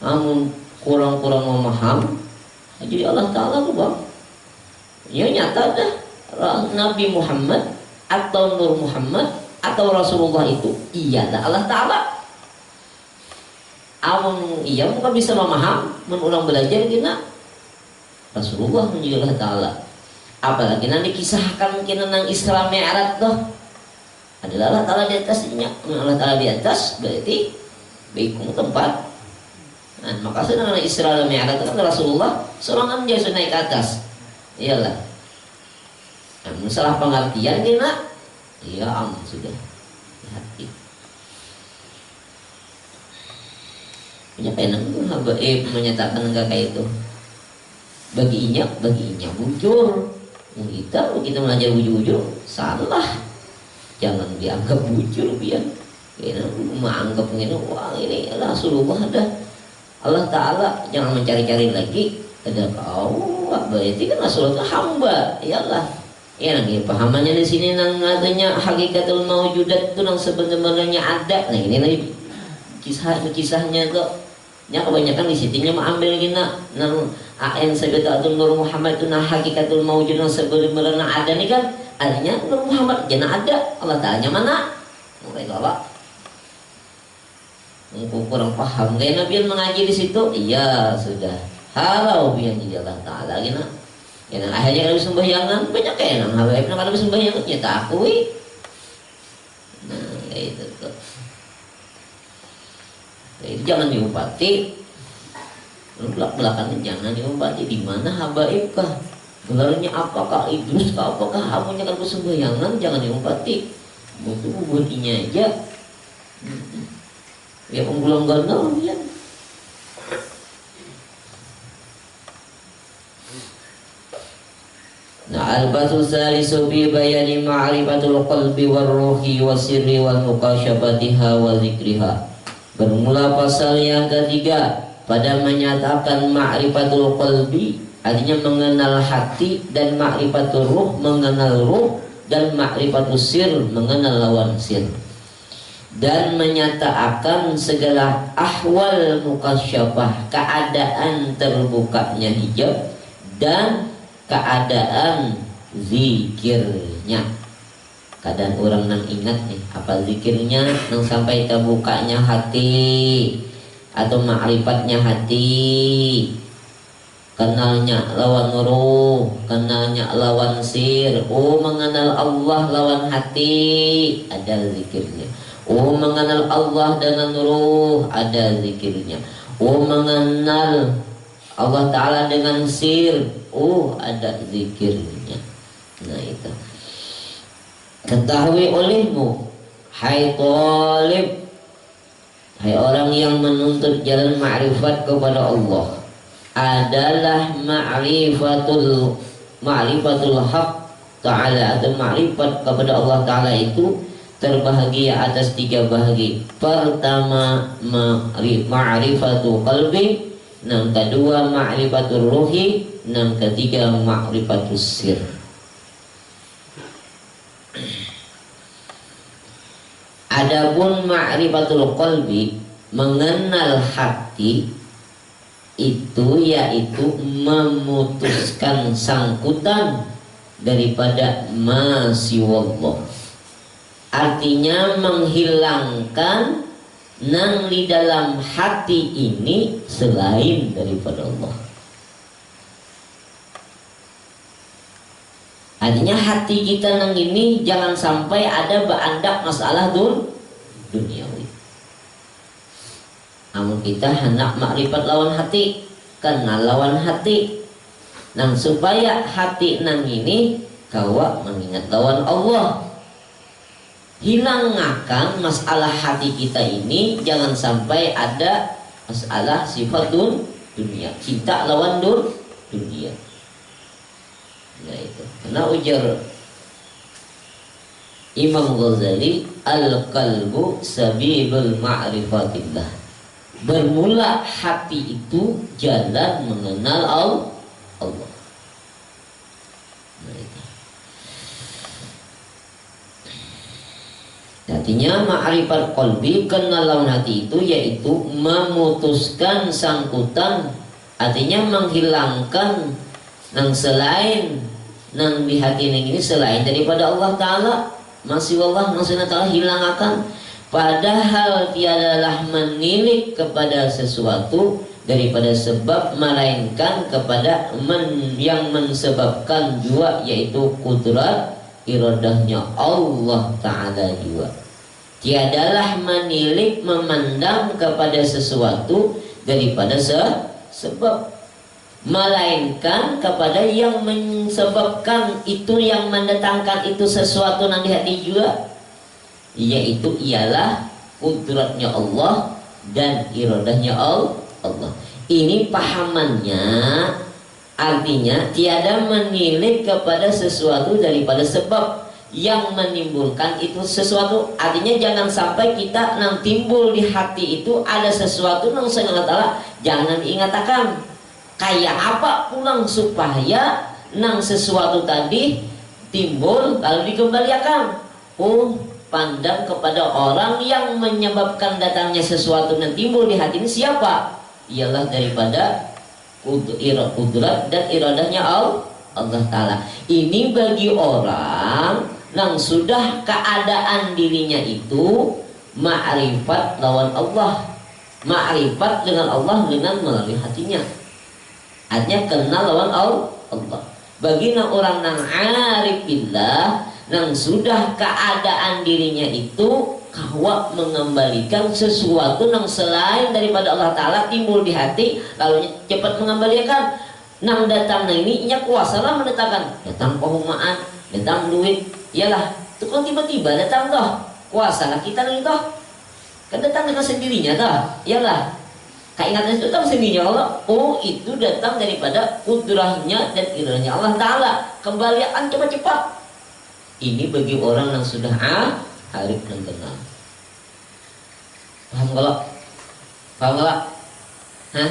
Namun kurang-kurang memaham, jadi Allah Ta'ala tuh bang, ya nyata dah Nabi Muhammad atau Nur Muhammad atau Rasulullah itu ialah Allah Ta'ala. Awang iya bukan bisa memaham, mengulang belajar kita Rasulullah menjadi Allah Ta'ala. Apalagi nanti kisahkan kita nang Isra Mi'raj tuh adalah Allah Ta'ala di atasnya. Allah Ta'ala di atas berarti baikum tempat. Nah, maka sedang Isra dan Mi'raj kan Rasulullah seorang dia sudah naik ke atas. Iyalah. Nah, masalah pengertian kita, iya sudah hati. Punya penang itu habaib menyatakan enggak kayak itu. Baginya bujur. Kita belajar bujur salah. Jangan dianggap bujur biar kita menganggap ini wah ini Rasulullah ada. Allah Ta'ala jangan mencari-cari lagi. Ada kau berarti kan Rasulullah hamba. Iyalah. Ya lagi pahamannya di sini nang katanya hakikatul mawjudat itu nang sebenarnya ada. Nah ini lagi kisahnya tuh. Ya kebanyakan di sitinya mengambil kita nang ain sabitatul Nur Muhammad itu nang hakikatul mawjud nang sebenarnya ada nih kan. Artinya Nur Muhammad jangan ada. Allah Ta'ala mana? Mereka Allah. Kurang paham. Kayak Nabi mengaji di situ, iya sudah. Halau biar jadi Allah Ta'ala gina. Ya akhirnya kalau sembahyangan banyak kayak nang habaib nang kalau sembahyangan ya takui. Nah kayak itu tuh. Itu jangan diumpati. Belak-belakan jangan diumpati. Di mana habaib kah? Gelarnya apakah Idrus kah? Apakah amunya kalau sembahyangan jangan diumpati. Butuh buatinya aja. Ya pembulang gandal ya. Nah, al-batul salisu fi bayani ma'rifatul qalbi war ruhi wasirri wal muqasyabatiha wa zikriha. Bermula pasal yang ketiga pada menyatakan ma'rifatul qalbi, Artinya mengenal hati, dan ma'rifatul ruh mengenal ruh, dan ma'rifatul sir mengenal lawan sir, dan menyatakan segala ahwal mukasyafah, keadaan terbukanya hijab, dan keadaan zikirnya. Kadang orang nang ingat nih apa zikirnya, nang sampai terbukanya hati atau ma'rifatnya hati, kenalnya lawan ruh, kenalnya lawan sir. Oh, mengenal Allah lawan hati, ada zikirnya. Oh, mengenal Allah dengan ruh, ada zikirnya. Oh, mengenal Allah Ta'ala dengan sir, oh, ada zikirnya. Nah itu, ketahui olehmu, hai talib, hai orang yang menuntut jalan ma'rifat kepada Allah, adalah ma'rifatul haq ta'ala, atau ma'rifat kepada Allah Ta'ala itu terbahagia atas 3 bahagi. Pertama ma'rifatul qalbi, yang kedua ma'rifatul ruhi, yang ketiga ma'rifatul sir. Adapun ma'rifatul qalbi, mengenal hati, itu yaitu memutuskan sangkutan daripada masiwallah. Artinya menghilangkan nang di dalam hati ini selain daripada Allah. Artinya hati kita nang ini jangan sampai ada beandak masalah duniawi. Namun kita hendak makrifat lawan hati, kenal lawan hati, nang supaya hati nang ini kawa mengingat lawan Allah. Hilang akan masalah hati kita ini, jangan sampai ada masalah sifat dunia, cinta lawan dunia. Nah itu, karena ujar Imam Ghazali, al-qalbu sabilul ma'rifatillah. Bermula hati itu jalan mengenal Allah. Nah itu. Artinya ma'rifat qalbi, kenal lawan hati itu yaitu memutuskan sangkutan, artinya menghilangkan nang selain nang di hati ini selain daripada Allah Ta'ala. Masih Allah nang sana Ta'ala hilang akan, padahal tiadalah menilik kepada sesuatu daripada sebab, melainkan kepada yang mensebabkan jua, yaitu kudrat iradahnya Allah Ta'ala jua. Tiadalah menilik memandang kepada sesuatu daripada sebab, melainkan kepada yang menyebabkan itu, yang mendatangkan itu sesuatu nanti hati juga, yaitu ialah kudratnya Allah dan iradahnya Allah. Ini pahamannya, artinya tiada menilik kepada sesuatu daripada sebab yang menimbulkan itu sesuatu. Artinya jangan sampai kita nang timbul di hati itu ada sesuatu nang sangat Allah, jangan diingatakan kayak apa pulang supaya nang sesuatu tadi timbul lalu dikembalikan. Oh, pandang kepada orang yang menyebabkan datangnya sesuatu yang timbul di hati ini siapa? Ialah daripada kudrat dan iradahnya Allah Ta'ala. Ini bagi orang yang sudah keadaan dirinya itu ma'rifat lawan Allah, ma'rifat dengan Allah dengan melalui hatinya, artinya kenal lawan Allah. Bagi orang yang arif billah, yang sudah keadaan dirinya itu kawa mengembalikan sesuatu yang selain daripada Allah Ta'ala timbul di hati, lalu cepat mengembalikan. Nang datang ini nya kuasa lah mendatangkan, datang perumahan, datang duit, iyalah itu kan tiba-tiba datang toh, kuasa lah kita nih toh, kan datang dengan sendirinya toh, iyalah keingatan itu datang sendirinya Allah. Oh, itu datang daripada kudrahnya dan iradahnya Allah Ta'ala, kembalian cepat-cepat. Ini bagi orang yang sudah arif dan kenal. Paham kalau? Paham kalau? Hah?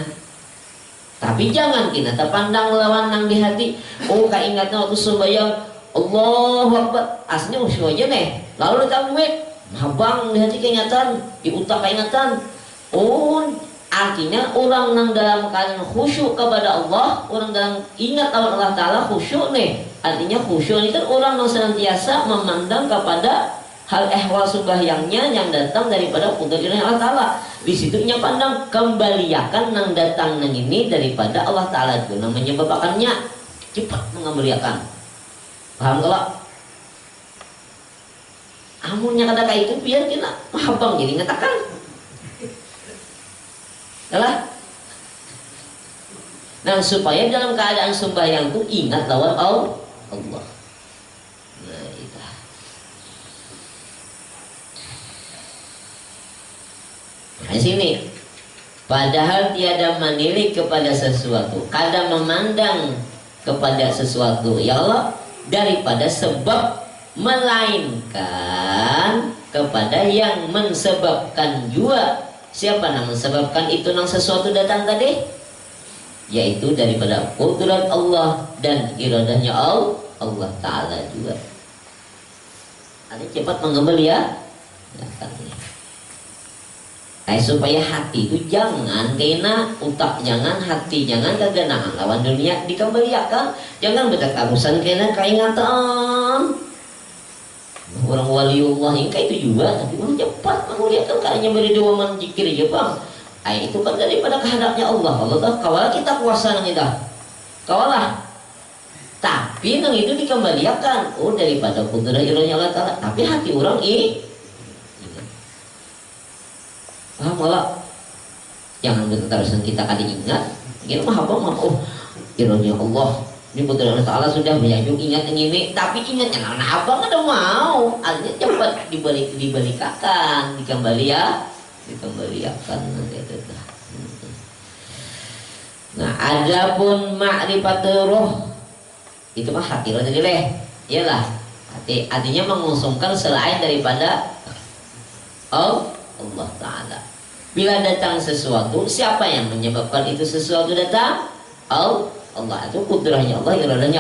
Tapi jangan kita terpandang lawan nang di hati. Oh kaingatnya waktu sembahyang Allahu Akbar, aslinya usul aja nih. Lalu kita duit, habang di hati keingatan, di utak keingatan. Oh artinya orang nang dalam keadaan khusyuk kepada Allah, orang dalam ingat Allah Ta'ala khusyuk nih. Artinya khusyuk ini kan orang yang senantiasa memandang kepada hal ehwal sembahyangnya yang datang daripada qudrah Allah Ta'ala. Di situnya pandang kembaliakan nang datang nang ini daripada Allah Ta'ala itu nang menyebabkannya cepat mengembaliakan. Paham kalau? Amunnya kata kayak itu biar kita mahabang jadi ngatakan. Yalah. Nah supaya dalam keadaan sembahyang itu ingat lawan Allah. Nah itu. Nah sini, padahal tiada menilik kepada sesuatu, kadang memandang kepada sesuatu ya Allah daripada sebab, melainkan kepada yang mensebabkan jua. Siapa yang mensebabkan itu nang sesuatu datang tadi? Yaitu daripada qudrat Allah dan iradahnya Allah Ta'ala juga. Ada cepat mengembali ya. Supaya hati itu jangan kena utak, jangan hati, jangan kegenangan lawan dunia dikembalikan. Jangan berkekarusan kena keingatan. Orang waliullah yang kayak itu juga, tapi orang cepat menguliakan karena beri doa menjikir aja bang. Itu kan daripada kehendaknya Allah. Allah tahu kawalah kita kuasa nang kita, kawalah. Tapi nang itu dikembalikan. Oh daripada qudrah irohnya Allah Ta'ala. Tapi hati orang paham malah jangan berterusan kita kali ingat kita mah apa mah oh irohnya Allah ini putra Allah Ta'ala sudah menyanjung ingat yang ini, tapi ingatnya karena abang ada mau artinya cepat dibalikan dikembalikan. Nah adapun ma'rifatul ruh itu mah hati roh tadi leh iyalah hati, artinya mengusungkan selain daripada Allah Ta'ala. Bila datang sesuatu, siapa yang menyebabkan itu sesuatu datang? Allah itu kudrahnya Allah, iradahnya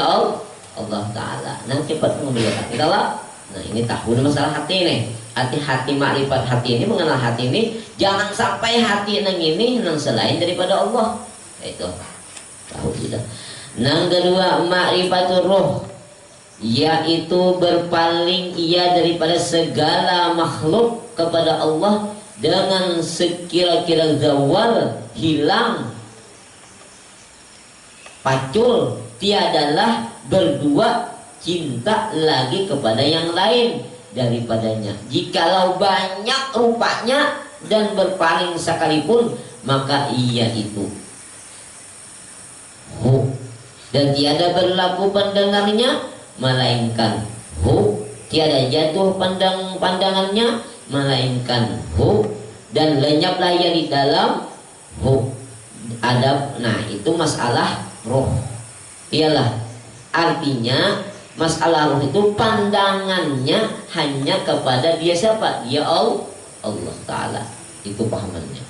Allah Ta'ala. Nah cepat mengembalikan kita lah. Nah ini tahu masalah hati nih. Hati makrifat hati ini, mengenal hati ini. Jangan sampai hati nang ini nang selain daripada Allah. Itu tahu tidak. Nang kedua makrifatul ruh, yaitu berpaling ia daripada segala makhluk kepada Allah dengan sekira-kira zawal, hilang, pacul, tiadalah berdua cinta lagi kepada yang lain daripadanya. Jikalau banyak rupanya dan berpaling sekalipun, maka ia itu dan tiada berlaku pendengarnya melainkan tiada jatuh pandangannya melainkan dan lenyaplah ia di dalam adab. Nah itu masalah roh. Iyalah artinya masalah roh itu pandangannya hanya kepada dia siapa? Dia Allah Ta'ala. Itu pahamannya.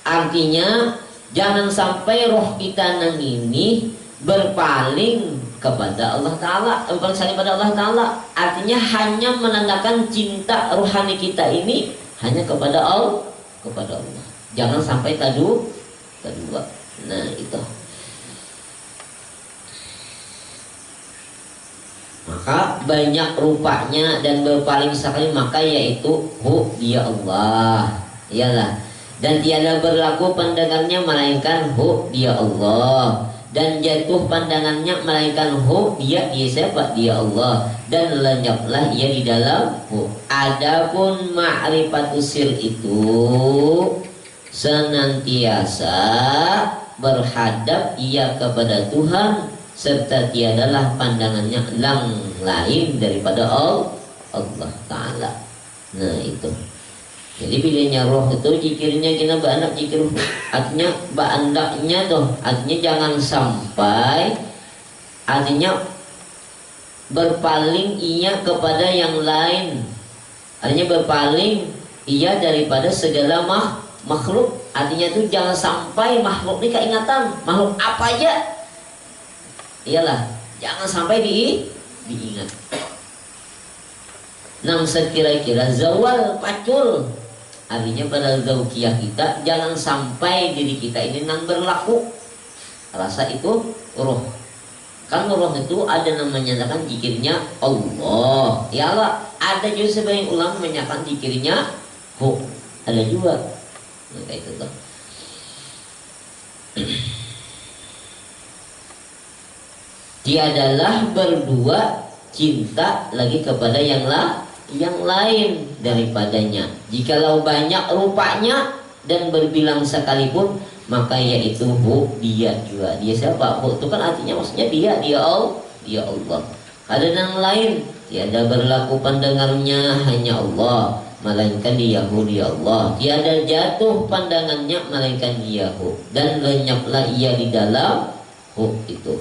Artinya jangan sampai roh kita nang ini berpaling kepada Allah Ta'ala, berpaling pada Allah Ta'ala. Artinya hanya menandakan cinta rohani kita ini hanya kepada Allah. Jangan sampai kedua. Nah itu. Maka banyak rupanya dan berpaling sekali, maka yaitu dia Allah. Iyalah. Dan tiada berlaku pandangannya melainkan dia Allah. Dan jatuh pandangannya melainkan dia siapa? Dia Allah. Dan lenyaplah ia di dalam Adapun ma'rifatus sir itu senantiasa berhadap ia kepada Tuhan, serta tiadalah pandangannya lain daripada Allah Ta'ala. Nah itu. Jadi bilanya roh itu jikirnya kita banyak jikir, artinya bandaknya tuh, artinya jangan sampai artinya berpaling ia kepada yang lain, artinya berpaling ia daripada segala makhluk, Artinya tuh jangan sampai makhluk ini keingatan, makhluk apa aja, iyalah jangan sampai diingat. Nang sekira-kira zawal pacul, artinya pada zauqiyah kita jangan sampai diri kita ini nang berlaku rasa itu roh. Kan roh itu ada namanya kan zikirnya Allah, iyalah ada juga sebagian ulama menyatakan zikirnya hu, ada juga. Nah, kayak itu tuh. Tiadalah berdua cinta lagi kepada yang lain daripadanya. Jikalau banyak rupanya dan berbilang sekalipun, maka yaitu hu, dia juga. Dia siapa? Hu itu kan artinya maksudnya dia Allah. Ada yang lain, tiada berlaku pendengarnya hanya Allah, melainkan diahu dia Allah. Tiada jatuh pandangannya melainkan diahu, dan lenyaplah ia di dalam hu itu.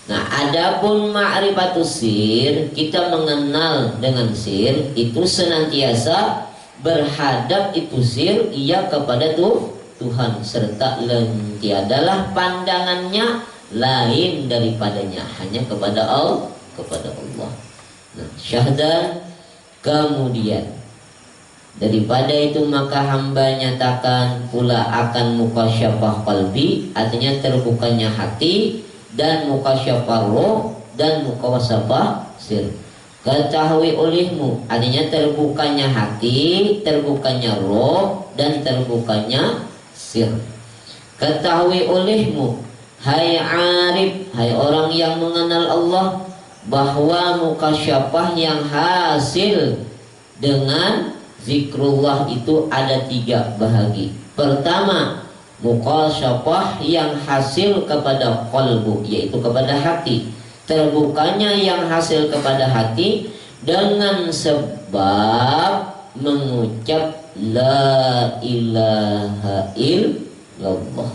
Nah, adapun ma'rifatus sir, kita mengenal dengan sir itu senantiasa berhadap itu sir ia kepada Tuhan, serta tiadalah pandangannya lain daripadanya, hanya kepada Allah. Nah, syahdan kemudian daripada itu maka hamba nyatakan pula akan mukasyafah qalbi, artinya terbukanya hati, dan mukasyafah roh, dan mukawasafah sir. Ketahui olehmu, artinya terbukanya hati, terbukanya roh, dan terbukanya sir. Ketahui olehmu, hai arif, hai orang yang mengenal Allah, bahwa mukasyafah yang hasil dengan zikrullah itu ada 3 bahagi. Pertama, mukasyafah yang hasil kepada qalbu, yaitu kepada hati. Terbukanya yang hasil kepada hati dengan sebab mengucap la ilaha illallah.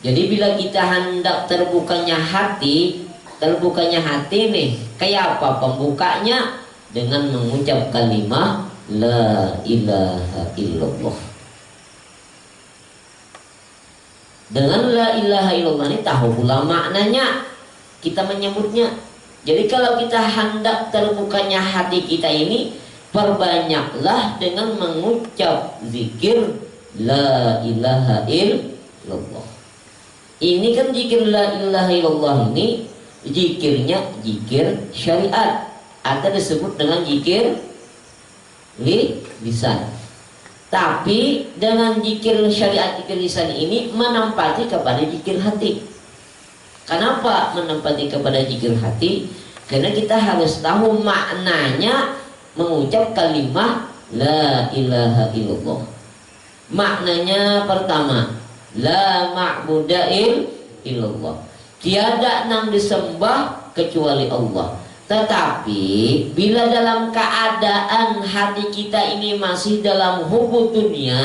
Jadi bila kita hendak terbukanya hati nih, kayak apa pembukanya? Dengan mengucap kalimah la ilaha illallah. Dengan la ilaha illallah ini tahu pula maknanya, kita menyebutnya. Jadi kalau kita hendak terbukanya hati kita ini, perbanyaklah dengan mengucap zikir la ilaha illallah. Ini kan zikir la ilaha illallah ini zikirnya zikir syariat, atau disebut dengan zikir lisan. Tapi dengan zikir syariat, zikir lisan ini menempati kepada zikir hati. Kenapa menempati kepada zikir hati? Karena kita harus tahu maknanya mengucap kalimah la ilaha illallah. Maknanya pertama, la ma'buda illallah, tiada nang disembah kecuali Allah. Tetapi bila dalam keadaan hati kita ini masih dalam hubbu dunia,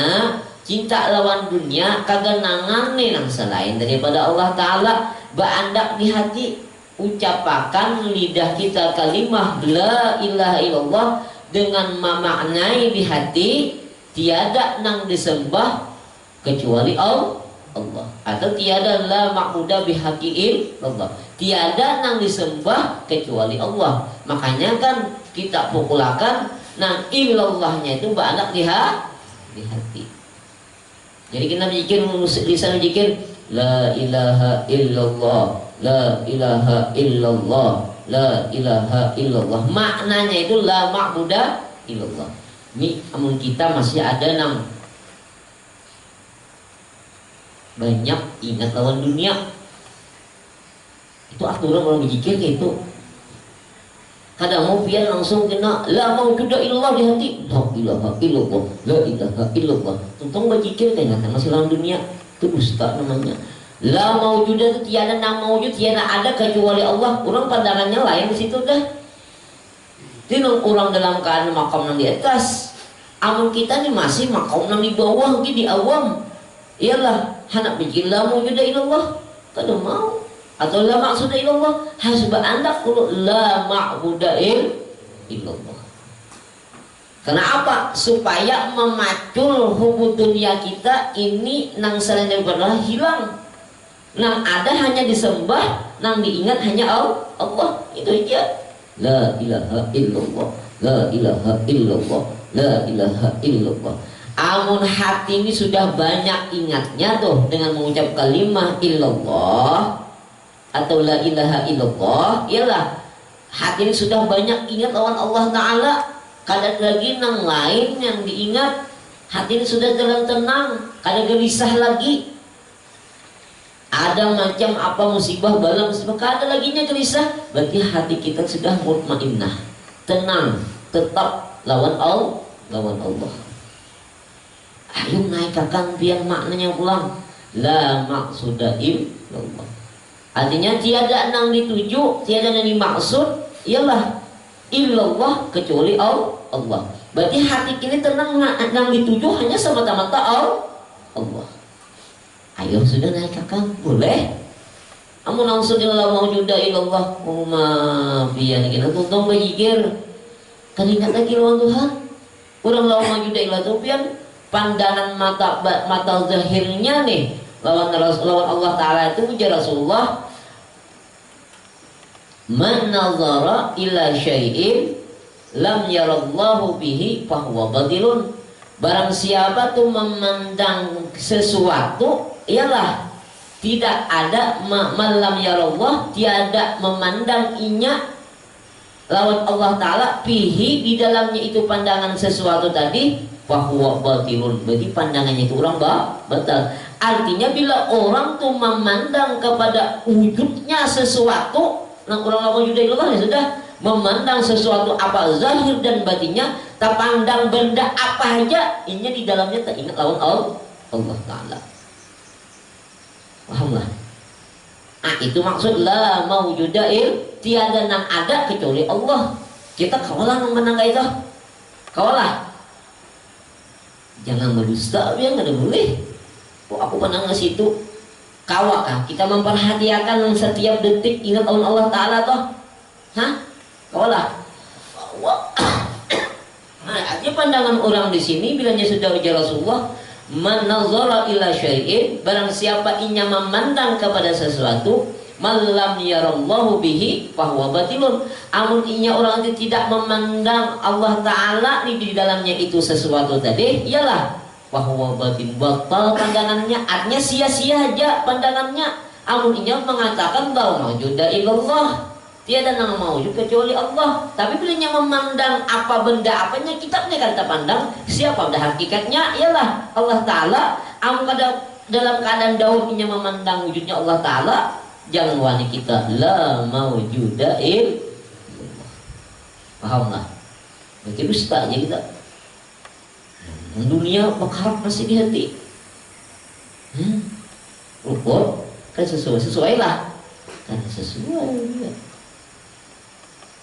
cinta lawan dunia, kagak nangane nang selain daripada Allah Ta'ala, beandak di hati, ucapakan lidah kita kalimah la ilaha illallah dengan memaknai di hati, tiada nang disembah kecuali Allah, atau tiada la ma'buda bihaqi'il Allah, tiada nang disembah kecuali Allah. Makanya kan kita pukulakan nang illallahnya itu berandak di hati. Jadi kita zikir lisan zikir la ilaha illallah, la ilaha illallah, la ilaha illallah. Maknanya itu la ma'buda illallah. Ini amun kita masih ada nang banyak ingat lawan dunia, itu aturan orang berzikir kayak itu. Kadang mau pian langsung kena la maujuda illallah di hati, la ilaha illallah, la ilaha illallah. Tentang berzikir ternyata masih lawan dunia, itu dusta namanya. La maujuda itu tiada nang maujud, tiada ada kecuali Allah. Orang pandangannya lain di situ dah. Tinong orang dalam keadaan makam nang di atas, amun kita nih masih makam nang di bawah, di awam. Iyalah hendak bikin la maujuda illallah, kada mau. Atau la maqsuda illallah, hasba andak kulo la ma'buda illallah. Kenapa? Supaya memacul hubud dunia kita ini nang selain daripada hilang. Nang ada hanya disembah, nang diingat hanya Allah. Itu aja. La ilaha illallah, la ilaha illallah, la ilaha illallah. Amun hati ini sudah banyak ingatnya tuh dengan mengucap kalimah illallah atau la ilaha illallah, ialah hati ini sudah banyak ingat lawan Allah Ta'ala. Kadang lagi nang lain yang diingat, hati ini sudah dalam tenang, kadang gelisah lagi. Ada macam apa musibah bala musibah, kadang laginya gelisah. Berarti hati kita sudah mutmainnah, tenang, tetap lawan Allah. Ayo naik kakang pian maknanya ulang. La maqsuda illallah. Artinya tiada nang dituju, tiada nang dimaksud, ialah illallah kecuali Allah. Berarti hati kita tenang nang dituju hanya semata-mata Allah. Ayo sudah naik kakang, boleh. Amun nausudillah mawjuda illallah umma biyan kita tuntong bajikir. Keringat lagi lawan Tuhan. Urang lawan mawjuda illallah tu pian pandangan mata zahirnya nih lawan Allah Ta'ala itu ujar Rasulullah, man nazara ila syai'in lam yarallahu bihi fahuwa batilun. Barang siapa tuh memandang sesuatu, ialah tidak ada malam yarallah, tiada memandang inya lawan Allah Ta'ala bihi di dalamnya itu pandangan sesuatu tadi, fahuwa batilun. Berarti pandangannya itu orang batal. Artinya bila orang tuh memandang kepada wujudnya sesuatu, nah kurang lama juga Allah ya sudah memandang sesuatu apa zahir dan batinnya, tak pandang benda apa aja, ini di dalamnya tak ingat lawan Allah Ta'ala. Pahamlah? Ah, itu maksud la mawjudail, tiada nang ada kecuali Allah. Kita kawalah nang menang itu, kawalah. Jangan berdusta, biar nggak ada boleh. Oh, aku pernah ngasih itu. Kawakah kita memperhatikan setiap detik ingat Allah Ta'ala toh? Hah? Kawalah. Nah, aja pandangan orang di sini bilanya sudah ujar Rasulullah, man nazara ila syai'in, barang siapa inya memandang kepada sesuatu, malam yarallahu bihi fahuwa batilun. Amun inya orang itu tidak memandang Allah Ta'ala di dalamnya itu sesuatu tadi, ialah fahuwa batil, batal pandangannya, artinya sia-sia aja pandangannya. Amun inya mengatakan bahwa mawjuda illallah, tiada nang mawjud kecuali Allah. Tapi bila inya memandang apa benda apanya, kita punya kata pandang siapa dah hakikatnya, ialah Allah Ta'ala. Amun dalam keadaan daun inya memandang wujudnya Allah Ta'ala, jangan wani kita la mawjuda illallah. Pahamlah? Berarti dusta aja kita. Dunia berharap masih di hati. Ukur kan sesuai lah. Kan sesuai.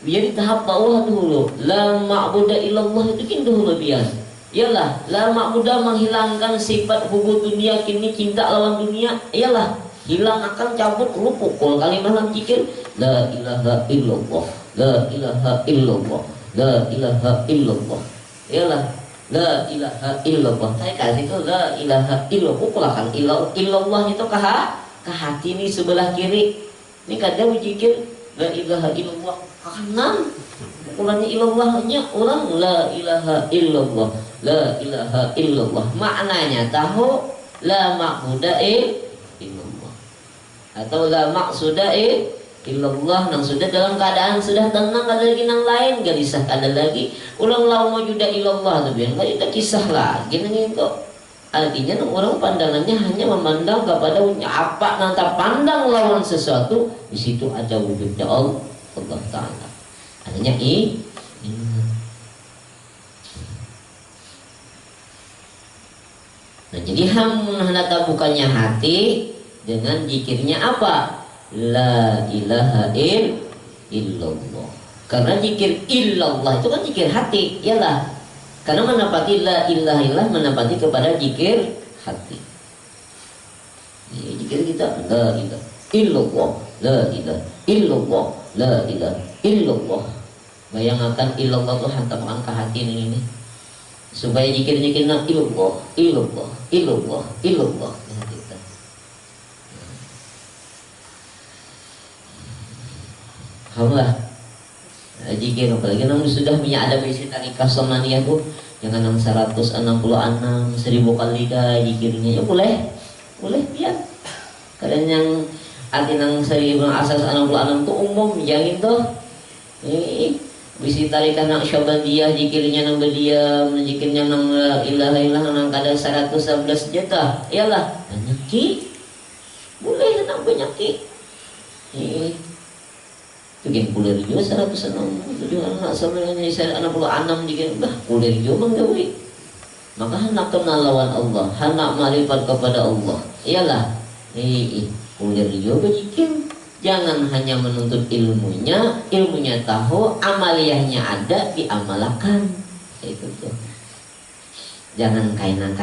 Biar di tahap bawah dulu. La ma'buda illallah itu kan dulu biar. Iyalah, la ma'buda menghilangkan sifat hubud dunia kini cinta lawan dunia. Iyalah, hilang akan cabut lu pukul kalimat dalam zikir la ilaha illallah, la ilaha illallah, la ilaha illallah. Iyalah, la ilaha illallah. Saya kasih itu la ilaha illallah. Pukulakan illallah itu ke hati ini sebelah kiri. Ini kadang zikir la ilaha illallah kanan. Pukulannya illallahnya orang la ilaha illallah, la ilaha illallah. Maknanya tahu la ma'buda illallah atau la maqsuda illallah, nang sudah dalam keadaan sudah tenang, ada lagi nang lain gelisah, ada lagi ulang lau mawjuda illallah, tapi enggak itu kisah lagi nang itu. Artinya orang pandangannya hanya memandang kepada apa nanti pandang lawan sesuatu, di situ ada wujudnya Allah Ta'ala. Artinya nah, jadi hendak bukannya hati dengan zikirnya apa? La ilaha illallah. Karena zikir illallah itu kan zikir hati, ialah karena menapati la ilaha illallah, menapati kepada zikir hati. Jadi zikir kita la ilaha illallah, la ilaha illallah, la ilaha illallah. Bayangkan illallah itu hantaman ke hati ini. supaya zikir-zikirna ilallah, ilallah, ilallah, ilallah. Alhamdulillah. Zikir apalagi namun sudah punya ada isi tarikah somaniyah tuh jangan 166 1000 kali dah zikirnya ya boleh ya kalian yang arti nang 1066 tuh umum jangan tuh bisi tarikan nang syabadiyah zikirnya nang berdiam zikirnya nang la ilaha illallah nang kada 111 juta iyalah banyak boleh nang banyak bikin kulir juga 106 anak sebenarnya saya 66 juga bah kulir juga menggawi maka hendak kenal lawan Allah hendak marifat kepada Allah iyalah kulir juga bikin jangan hanya menuntut ilmunya tahu amaliyahnya ada diamalkan itu tuh jangan kaina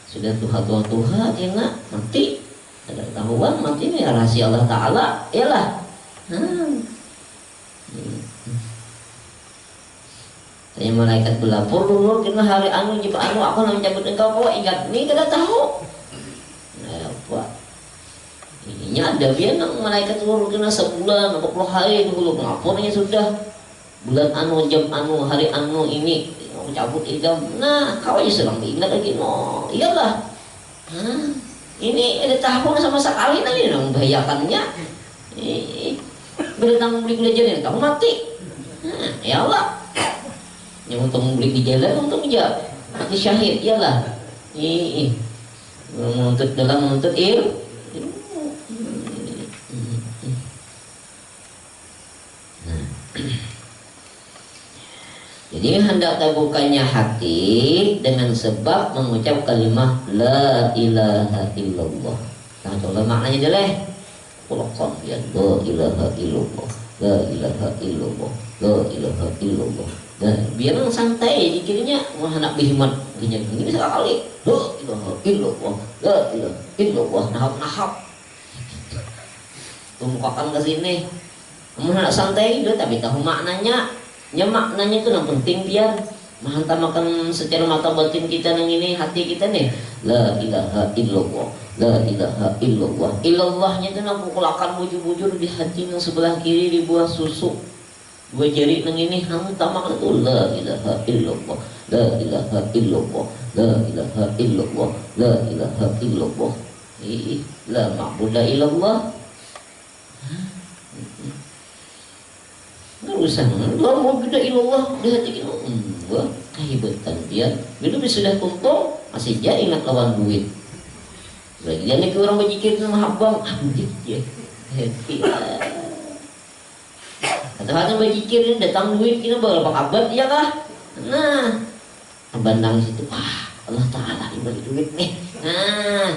sudah tuha kena mati ada tahuan mati ini rahasia Allah Ta'ala iyalah Saya malaikat berlapor dulu kena hari anu jika anu aku nak mencabut engkau kau ingat ni tidak tahu. Nah, apa? Ininya ada biar nak malaikat turun kena sebulan 40 hari dulu lapornya sudah bulan anu jam anu hari anu ini cabut idam. Nah kau aja sedang diingat lagi no iyalah. Ini ada tahun sama sekali nanti dong bahayakannya. Berdatang beli belajar kamu mati ya Allah yang untuk beli di jalan untuk aja mati syahid iyalah menuntut dalam menuntut ilmu jadi hendak terbukannya hati dengan sebab mengucap kalimat la ilaha illallah nah coba maknanya jelek Qulqan ya la ilaha illallah la ilaha illallah la ilaha illallah dan biar santai dikiranya mau hendak berhimmat ini sekali la ilaha illallah la ilaha illallah nahap tumpukan ke sini mau hendak santai itu tapi tahu maknanya maknanya itu yang penting biar menghantarkan secara mata batin kita yang ini hati kita nih la ilaha illallah la ilaha illallah illallahnya itu nak pukulakan bujur-bujur di hati yang sebelah kiri di buah susu dua jari yang ini hantarkan itu la ilaha illallah la ilaha illallah la ilaha illallah la ilaha illallah la ma'budu illallah nggak usah la ma'budu illallah di hati kita kehebatan dia bila sudah tuntung masih dia ingat lawan duit lagi jangan ke orang berjikir sama habang abdit ya kata-kata berjikir datang duit kita berapa kabar ya kah nah bandang situ Allah Ta'ala diberi duit nih nah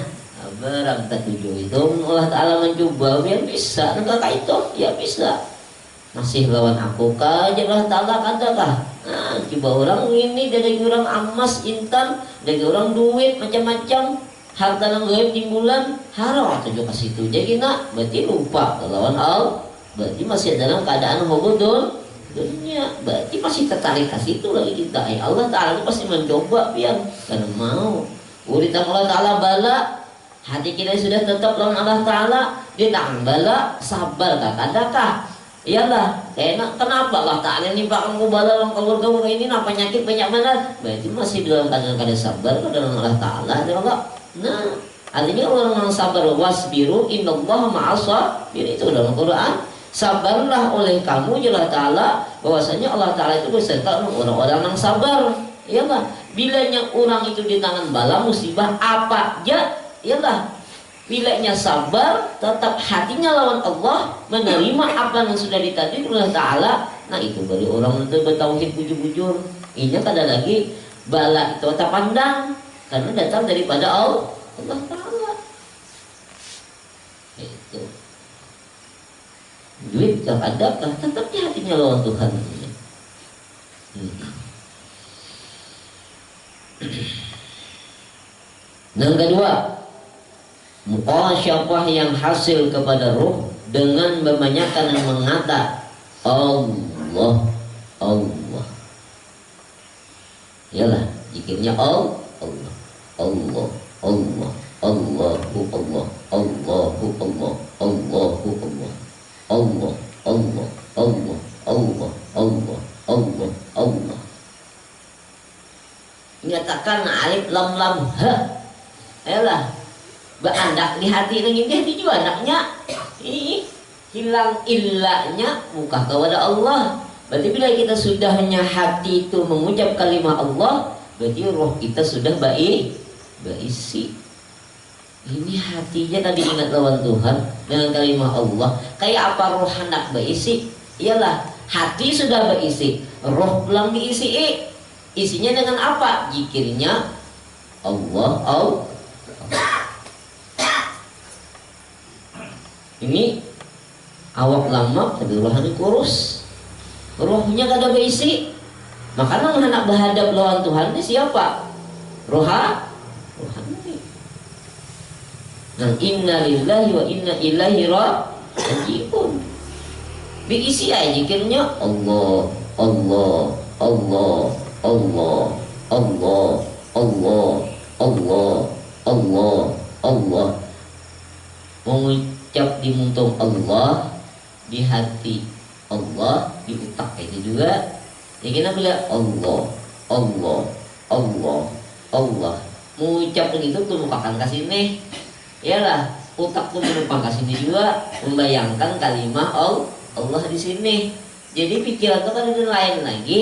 berapa tujuh itu Allah Ta'ala mencoba biar bisa enggak itu ya bisa masih lawan aku kah jangan Allah katakan nah coba orang ini dari orang emas intan dari orang duit macam-macam harta yang gaib timbulan haram atau juga situ jadi nak berarti lupa lawan Allah berarti masih dalam keadaan hubudun dunia berarti masih tertarik ke situ lagi kita Allah Ta'ala itu pasti mencoba biar karena mau uritan Allah Ta'ala bala hati kita sudah tetap lawan Allah Ta'ala dia tak bala sabar tak adakah iyalah enak kenapa Allah Ta'ala ini bakal bala dalam keluarga ini apa penyakit banyak mana berarti masih dalam keadaan sabar dalam Allah Ta'ala Allah. Nah, artinya orang yang sabar wasbiru innallaha ma'as-sabirin itu dalam Quran. Sabarlah oleh kamu Allah Ta'ala bahwasanya Allah Ta'ala itu beserta orang-orang yang sabar. Iyalah, bilanya orang itu di tangan bala musibah apa aja, iyalah. Bilanya sabar, tetap hatinya lawan Allah, menerima apa yang sudah ditakdir oleh Ta'ala. Nah, itu bagi orang itu bertauhid bujur-bujur. Ini kada lagi bala itu tak pandang karena datang daripada Allah Ta'ala itu duit tak ada kah tetapnya hatinya lawan Tuhan yang kedua muqasyafah yang hasil kepada ruh dengan membanyakkan yang mengata Allah Allah Iyalah zikirnya Allah, Allah, Allah, Allahu Allah, Allahu Allah, Allahu Allah, Allah, Allah, Allah, Allah, Allah, Allah, Allah. Nyatakan alif lam lam ha. Ayolah berandak di hati lagi di hati juga anaknya. Hilang illanya muka kepada Allah. Berarti bila kita sudah hanya hati itu mengucap kalimat Allah, berarti roh kita sudah berisi. Ini hatinya tadi ingat lawan Tuhan dengan kalimat Allah. Kayak apa roh hendak berisi? Iyalah hati sudah berisi, roh belum diisi. Isinya dengan apa? Zikirnya Allah, Allah. Ini awak lama tapi rohani kurus. Rohnya gak ada berisi. Makanya hendak berhadap lawan Tuhan ini siapa? Rohani. Nah, inna lillahi wa inna ilaihi raji'un. Diisi aja zikirnya Allah, Allah, Allah, Allah, Allah, Allah, Allah, Allah, Allah. Mengucap di muntung Allah, di hati Allah, di utak itu juga. Ya kita bilang Allah, Allah, Allah, Allah. Mengucap begitu tuh mukakan kasih nih. Iyalah, utak tuh menumpang kasih ini juga, membayangkan kalimat Allah di sini. Jadi pikiran itu kan ada lain lagi.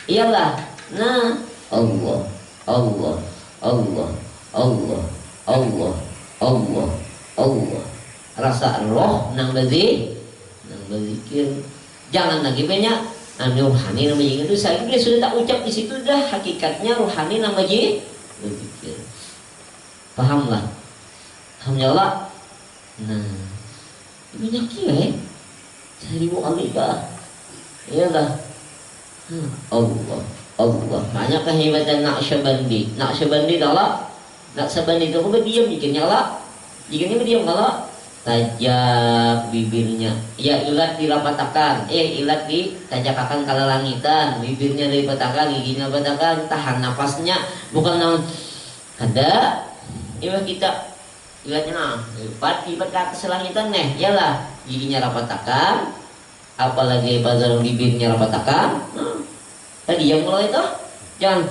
Iyalah, nah Allah, Allah, Allah, Allah, Allah, Allah, Allah. Rasa roh nang berzikir. Jangan lagi banyak rohani nama zikir itu. Saya kira sudah tak ucap di situ dah hakikatnya rohani nama berzikir. Pahamlah? Alhamdulillah. Nah, banyak ya. 1000 kali bah. Iyalah. Allah, Allah. Banyak kehebatan Naqsyabandi. Naqsyabandi adalah Naqsyabandi itu kok diam zikirnya lah. Zikirnya diam kalau tajak bibirnya. Ya ilat dirapatakan. Ilat ditajakakan kala langitan. Bibirnya dirapatakan, giginya dirapatakan, tahan napasnya. Bukan namun ada. Ilah kita ilatnya lipat ke atas langitan nih. Iyalah giginya rapatakan, apalagi bazar bibirnya rapatakan. Tadi yang mulai itu jangan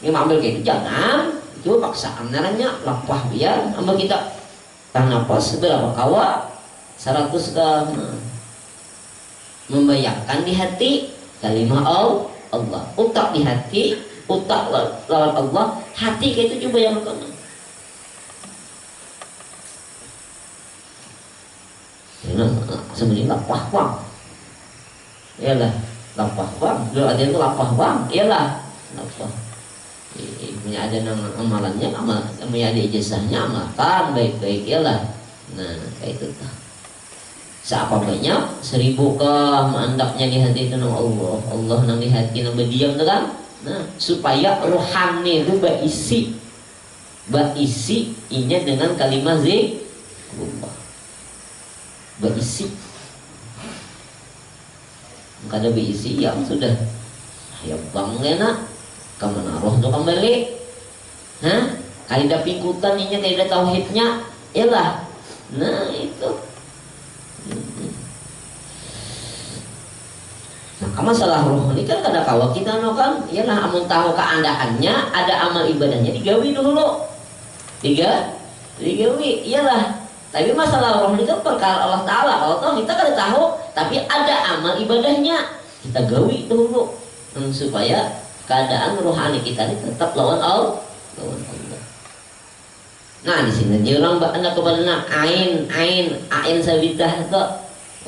ambil kayak itu, jangan itu paksaan namanya lapah biar ambil kita tahan nafas seberapa kawa 100 gram. Membayangkan di hati kalimat Allah, utak di hati, utak lawan Allah, hati kayak itu coba yang sebenarnya lapah bang, iyalah lapah bang, dulu ada itu lapah bang, iyalah lapah. Punya ada nama amalannya, punya ada ijazahnya, amalkan baik-baik, iyalah. Nah kayak itu tuh. Seapa banyak 1000 ke mandaknya di hati itu nama Allah, Allah nang di hati nang berdiam tuh kan. Nah supaya rohani itu berisi inya dengan kalimat zikrullah. Berisi, maka ada berisi yang sudah ya bang enak kemana roh itu kembali, kaidah pingkutan ini kaidah tauhidnya, iyalah. Nah itu, maka masalah roh ini kan kada kawa kita no kan, iyalah amun tahu keandaannya ada amal ibadahnya digawi dulu, digawi, iyalah. Tapi masalah roh ini kan perkara Allah Ta'ala. Allah Ta'ala kita kan tahu, tapi ada amal ibadahnya kita gawi dulu supaya keadaan rohani kita ini tetap lawan Allah. Nah di sini dia orang anak kebenaran ain sabitah itu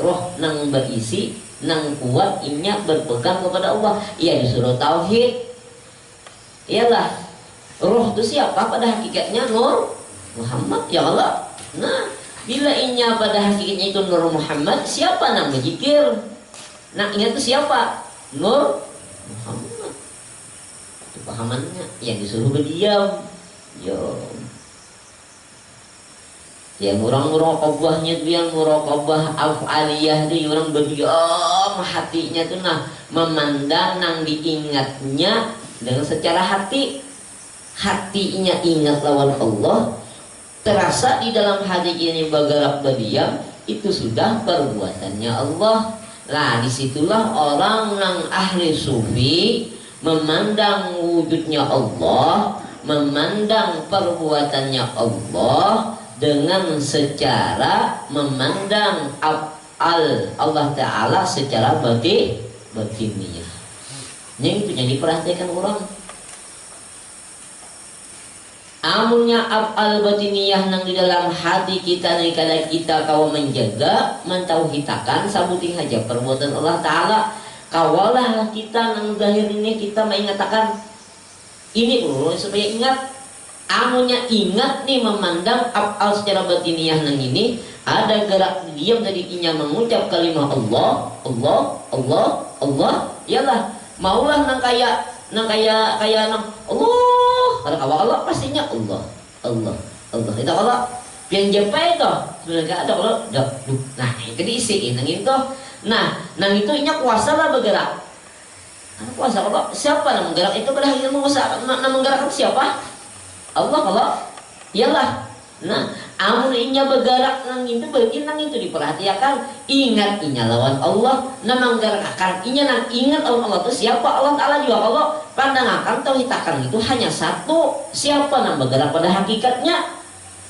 roh nang berisi nang kuat inya berpegang kepada Allah. Ia disuruh tauhid. Iyalah roh itu siapa pada hakikatnya? Nur Muhammad ya Allah. Nah bila inya pada hakikatnya itu Nur Muhammad, siapa nang berzikir? Nah ingat itu siapa? Nur Muhammad. Itu pahamannya yang disuruh berdiam. Yang orang muraqabahnya itu, yang muraqabah af'aliyah itu orang berdiam hatinya itu nah memandang nang diingatnya dengan secara hati, hatinya ingat lawan Allah, terasa di dalam hati ini bergerak berdiam, itu sudah perbuatannya Allah. Nah disitulah orang yang ahli sufi memandang wujudnya Allah, memandang perbuatannya Allah dengan secara memandang Allah Ta'ala secara batiniah. Ini itu yang diperhatikan orang. Amunnya af'al batiniyah nang di dalam hati kita nih, kada kita kau menjaga mentauhidkan sabuting aja perbuatan Allah Ta'ala, kawalah kita nang zahir ini kita mengatakan ini dulu supaya ingat. Amunnya ingat nih memandang af'al secara batiniyah nang ini, ada gerak diam dari inya mengucap kalimat Allah, Allah, Allah, Allah, yalah maulah nang kaya nang Allah, kalau Allah pastinya Allah, Allah, Allah. Itu Allah yang jepai itu sebenarnya ada Allah. Nah itu diisiin nang itu. Nah nang itu inya kuasa lah bergerak. Nah, kuasa Allah siapa nang menggerak itu pada yang mengusaha nang menggerakkan siapa? Allah kalau iyalah. Nah amun inya bergerak nang itu berarti nang itu diperhatikan, ingat inya lawan Allah, nang menggerakkan inya nang ingat lawan Allah itu siapa? Allah Ta'ala juga. Allah pandangan tauhidkan itu hanya satu, siapa nang bergerak pada hakikatnya?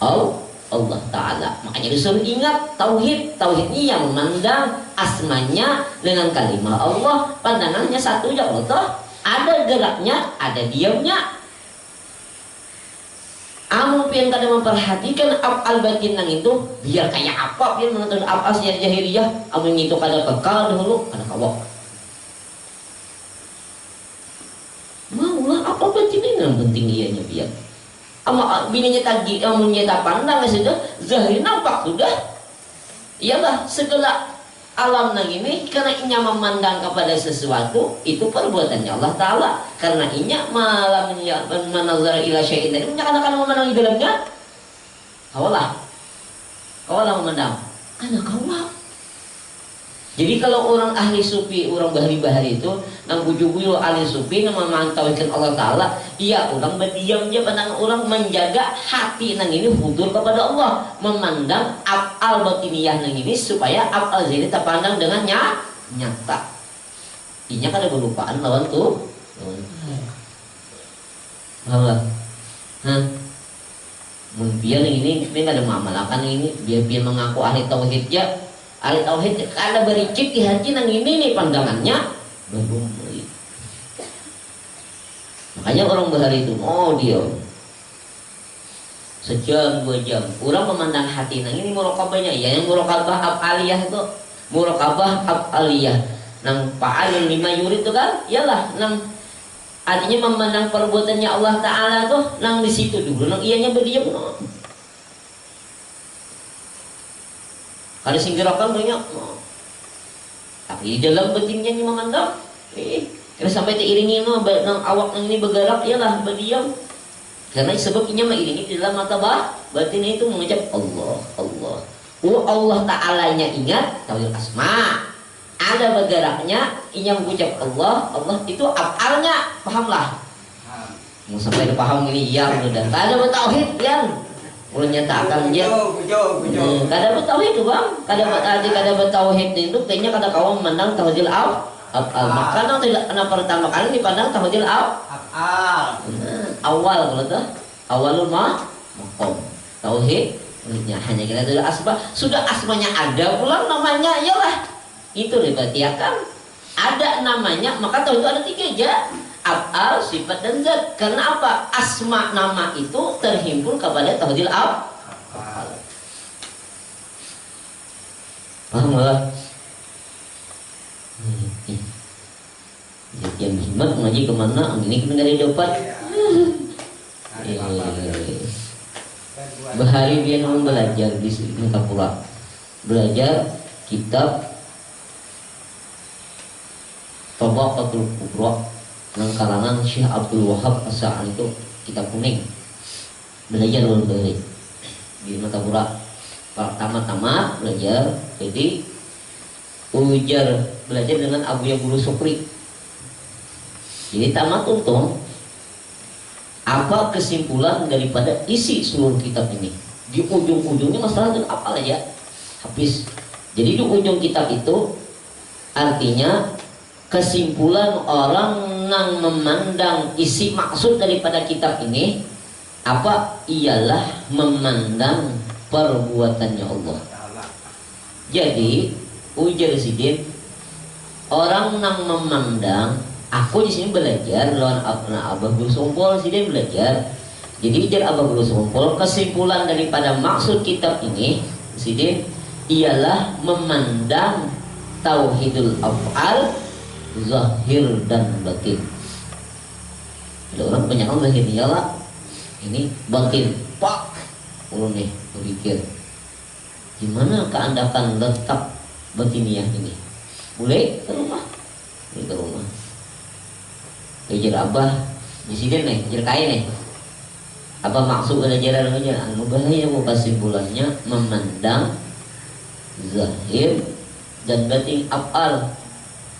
Allah Ta'ala. Makanya disuruh ingat tauhid. Tauhidnya yang memandang asmanya dengan kalimat Allah, pandangannya satu ya Allah. Ada geraknya, ada diamnya. Amun pian kada memperhatikan af'al batin nang itu, biar kayak apa pian menonton af'al sejarah jahiliyah, amun itu kada bekal dahulu kada kawak. Maulah apa batin ini yang penting ianya biar. Ama bininya tadi amunnya tak pandang sudah, zahir nampak sudah. Iyalah segala alam nang ini karena inya memandang kepada sesuatu itu perbuatannya Allah Ta'ala, karena inya malam menazar ila syai'in tadi akan memandang di dalamnya kawalah memandang karena kawah. Jadi kalau orang ahli sufi, orang bahari-bahari itu nang buju-buju ahli sufi nang memantaukan Allah Ta'ala, iya orang berdiam aja pandang orang menjaga hati nang ini hudur kepada Allah, memandang af'al batiniyah nang ini supaya af'al ini terpandang dengan nyata. Inya kada berlupaan lawan tuh. Paham? Biar ini kada mengamalkan ini, biar mengaku ahli tauhid ya. Ahli tauhid kada bericik di hati nang ini nih pandangannya belum. Makanya orang bahari itu dia sejam 2 jam orang memandang hati nang ini muraqabahnya ya, yang muraqabah af'aliyah itu muraqabah af'aliyah nang fa'al 5 yurid itu kan iyalah nang artinya memandang perbuatannya Allah Ta'ala tuh nang di situ dulu nang ianya berdiam ada singgirakan banyak, tapi di dalam batinnya ini memandang. Karena sampai diiringi nang awak nang ini bergerak, ialah berdiam. Karena sebabnya mengiringi di dalam mata batin itu mengucap Allah, Allah. Allah Ta'alanya ingat, tauhid asma. Ada bergeraknya, inya mengucap Allah, Allah itu af'alnya, pahamlah. Mau sampai paham ini yang udah. Ada bertauhid yang ulun nyatakan dia kada bertauhid itu bang, kada bertauhid itu kayaknya kada kawan memandang tauhidil af'al. Maka tidak pertama kali dipandang tauhidil af'al. Awal kalau tuh awalul maqam tauhid hanya kita tidak asma, sudah asmanya ada pulang namanya iyalah itu diberartikan ada namanya, maka tauhid itu ada 3 aja, af'al, sifat dan zat. Karena apa? Asma nama itu terhimpun kepada tauhidil af'al. Paham enggak? Yang jimat ngaji kemana? Ini kita dari dapat. Bahari dia mau belajar di sini pula. Belajar kitab Tabaqatul Kubra nang karangan Syekh Abdul Wahab As-Sa'an itu kitab kuning. Belajar dulu dari di Matapura. Pertama-tama belajar, jadi ujar belajar dengan Abu Ya Guru Sukri. Jadi tamat untung. Apa kesimpulan daripada isi seluruh kitab ini? Di ujung-ujungnya masalah itu apa aja? Habis. Jadi di ujung kitab itu artinya kesimpulan orang yang memandang isi maksud daripada kitab ini apa? Ialah memandang perbuatannya Allah. Jadi ujar Sidin, orang yang memandang, aku di sini belajar lawan Abah Guru Sumpul, Sidin belajar. Jadi ujar Abah Guru Sumpul, kesimpulan daripada maksud kitab ini, Sidin, ialah memandang tauhidul af'al zahir dan batin. Ada orang banyak orang zahirnya lah, ini batin. Pak, ulun nih berpikir, gimana keandakan letak batiniah ini? Boleh ke rumah, boleh ke rumah. Kejar Abah di sini nih, kejar kain nih. Apa maksud belajar aja? Anu bahaya mau kesimpulannya memandang zahir dan batin af'al.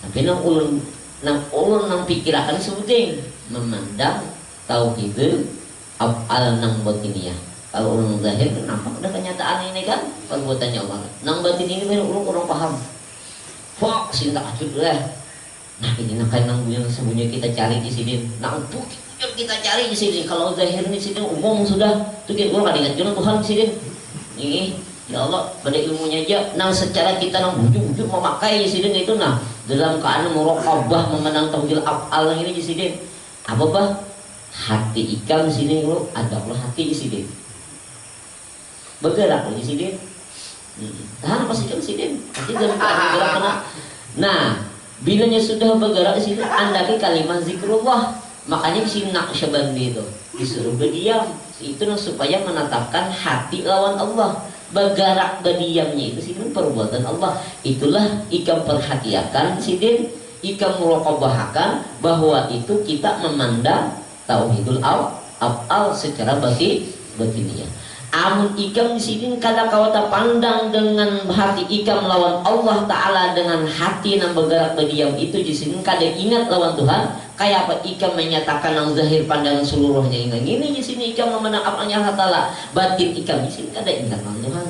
Tapi nang ulun nang pikirakan sebuting memandang tauhidul af'al nang batiniah. Kalau ulun zahir nampak ada kenyataan ini kan perbuatannya Allah. Nang batin ini memang ulun kurang paham. Fok sinta acut lah. Nah ini nak nang yang sebenarnya kita cari di sini. Nang yang kita cari di sini. Kalau zahir di sini umum sudah. Tuh kita kurang ingat Tuhan di sini. Ini ya Allah pada ilmunya aja. Nang secara kita nang wujud memakai di sini itu nah dalam keadaan muraqabah memandang tauhidul af'al ini di sini. Apa bah? Hati ikan di sini lo ada Allah hati di sini. Bergerak di sini. Tahan pasti kan sini. Nanti dalam keadaan bergerak kena. Nah, bilanya sudah bergerak di sini, andai kalimat zikrullah. Makanya di sini Naqsyabandi itu disuruh berdiam. Itu supaya menetapkan hati lawan Allah. Bergerak berdiamnya itu sini perbuatan Allah. Itulah ikam perhatikan sidin, ikam muraqabahkan bahwa itu kita memandang tauhidul af'al secara batiniah. Amun ikam di sini kada kawata pandang dengan hati ikam lawan Allah Taala dengan hati yang bergerak berdiam itu di sini kada ingat lawan Tuhan. Kayak apa ikam menyatakan yang zahir pandangan seluruhnya ini di sini ikam memandang apanya Allah Taala, batin ikam di sini kada ingat lawan Tuhan.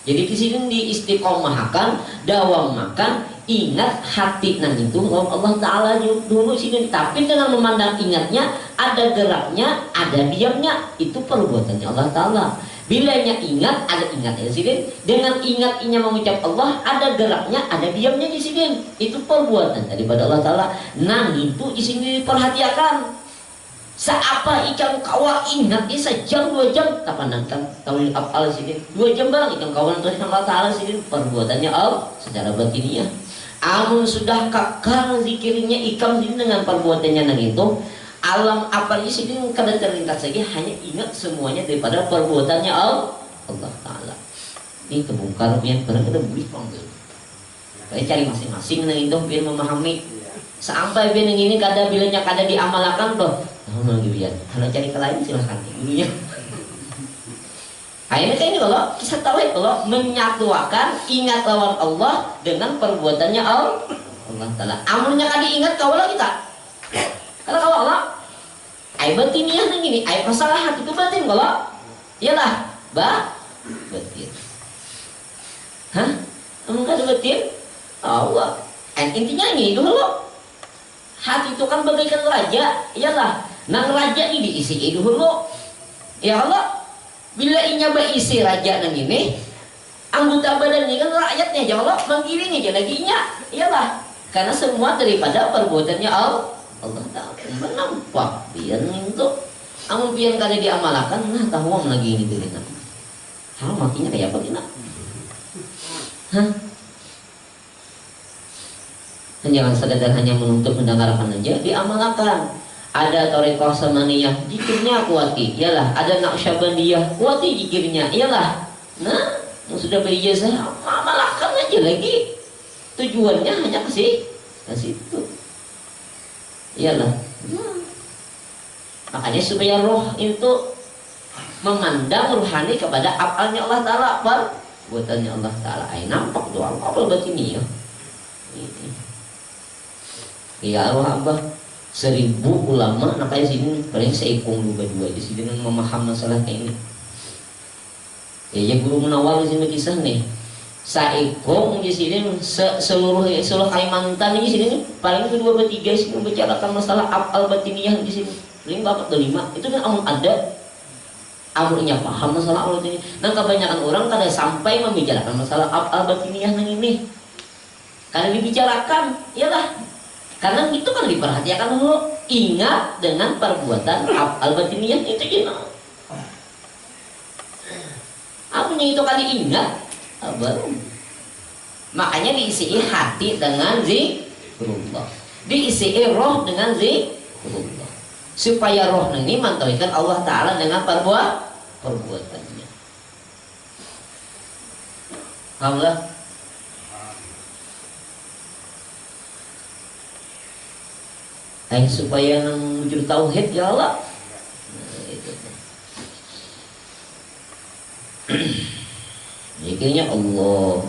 Jadi di sini diistiqomahkan, dawamakan, ingat hati nang itu lawan Allah Taala dulu sini. Tapi dengan memandang ingatnya, ada geraknya, ada diamnya, itu perbuatannya Allah Taala. Bilanya ingat, ada ingatnya di sini. Dengan ingatnya mengucap Allah, ada geraknya, ada diamnya di sini. Itu perbuatan daripada Allah Taala. Nang itu di sini diperhatikan. Seapa ikan kawa ingat ini sejam 2 jam tak pandangkan tauhid af'al sini 2 jam barang ikan kawan Tuhan Allah Taala sini perbuatannya Allah secara batiniah. Amun sudah kakal zikirnya ikam sini dengan perbuatannya nang itu alam apa di sini kada terlintas saja hanya ingat semuanya daripada perbuatannya Allah Taala. Ini kebongkar biar pernah kita beli panggil. Kayak cari masing-masing nang itu biar memahami. Sampai biar yang ini kada bilanya kada diamalkan tuh. Oh lagi biar. Kalau cari ke lain silahkan dulunya. Akhirnya kayak ini kalau kisah tauhid kalau menyatukan ingat lawan Allah dengan perbuatannya Allah Taala. Amunnya kada ingat kaulah kita. Kalau kau Allah, ai batiniah nang ini, ai masalah hati itu batin kalau. Iyalah, batin. Hah? Amun kada batin? Allah. Intinya ini dulu. Hati itu kan bagaikan raja, iyalah. Nang raja ini diisi dulu. Ya Allah, bila inya berisi raja nang ini, anggota badan ini kan rakyatnya ya Allah, menggiring aja lagi inya. Iyalah, karena semua daripada perbuatannya Allah Taala. Menampak biar itu. Amun biar kada diamalkan, nah tahu lagi ini diri nak. Hal matinya kayak apa kita? Hah? Jangan sekadar hanya menuntut mendengarkan aja, diamalkan. Ada Thariqah Samaniyah, zikirnya kuati, iyalah. Ada Naqsyabandiyah, kuati zikirnya, iyalah. Nah, yang sudah berijazah, amalkan aja lagi. Tujuannya hanya ke situ. Iyalah. Makanya supaya roh itu memandang ruhani kepada afalnya Allah Taala, perbuatannya Allah Taala. Nampak doa apa berarti ini ya. Iya roh Abah 1000 ulama nak kayak sini paling seikung dua di sini dengan memaham masalah kayak ini. Ya guru Munawwar di sini kisah nih. Saikung di sini seluruh Kalimantan di sini paling kedua bertiga sini membicarakan masalah af'al batiniyah di sini. Paling 4 atau 5 itu kan amun ada amunnya paham masalah af'al batiniyah. Nah kebanyakan orang kada sampai membicarakan masalah af'al batiniyah ini. Karena dibicarakan, iyalah. Karena itu kan diperhatikan dulu, ingat dengan perbuatan af'al batiniyah itu gimana? Amunnya itu kali ingat, baru. Makanya diisi hati dengan zikrullah, diisi roh dengan zikrullah, supaya roh ini mantaukan Allah Ta'ala dengan perbuatannya. Alhamdulillah. Supaya wujud tauhid ya Allah. Nah, itu. Akhirnya Allah.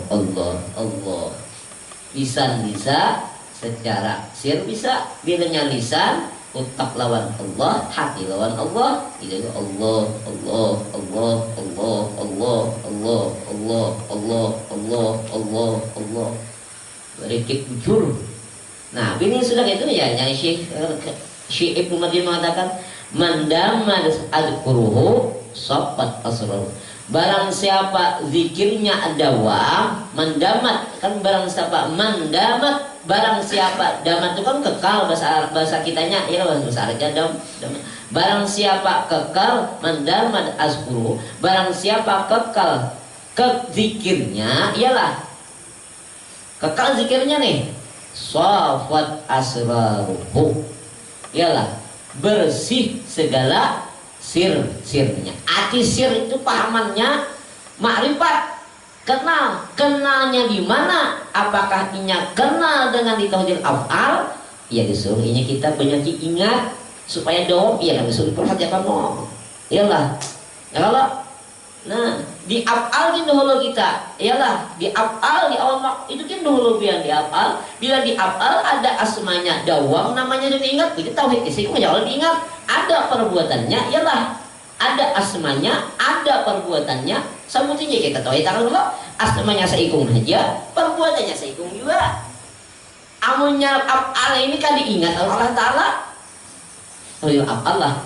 Lisan bisa, secara sir bisa. Bilanya lisan, otak lawan Allah, hati lawan Allah. Itu Allah. Berikit jujur. Nah, ini sudah gitu ya, yang Syekh Ibnu Madin mengatakan, mandama adkuruhu sopat asrar. Barang siapa zikirnya dawam, mendamat kan barang siapa mendamat, barang siapa damat itu kan kekal bahasa kitanya ya bahasa Arabnya damat. Barang siapa kekal mendamat azkuruhu, barang siapa kekal ke zikirnya, iyalah kekal zikirnya nih. Safat asraruhu, ialah bersih segala sirnya. Arti sir itu pahamannya makrifat, kenalnya di mana? Apakah inya kenal dengan di tauhid af'al? Ya disuruh ini kita banyak ingat supaya dong, ya disuruh perhatikan mau. Iyalah, ya kalau nah di af'al kan dahulu kita, iyalah di af'al di awal itu kan dahulu biar di af'al. Bila di af'al ada asmanya dawam, namanya jadi ingat. Kita tauhid istiqomah jangan diingat. Ada perbuatannya, iyalah ada asmanya, ada perbuatannya. Samutinya kita tauhid kan dulu. Asmanya seikung aja, perbuatannya seikung juga. Amunnya af'al ini kan diingat oleh Allah Ta'ala. Oh ya af'al lah.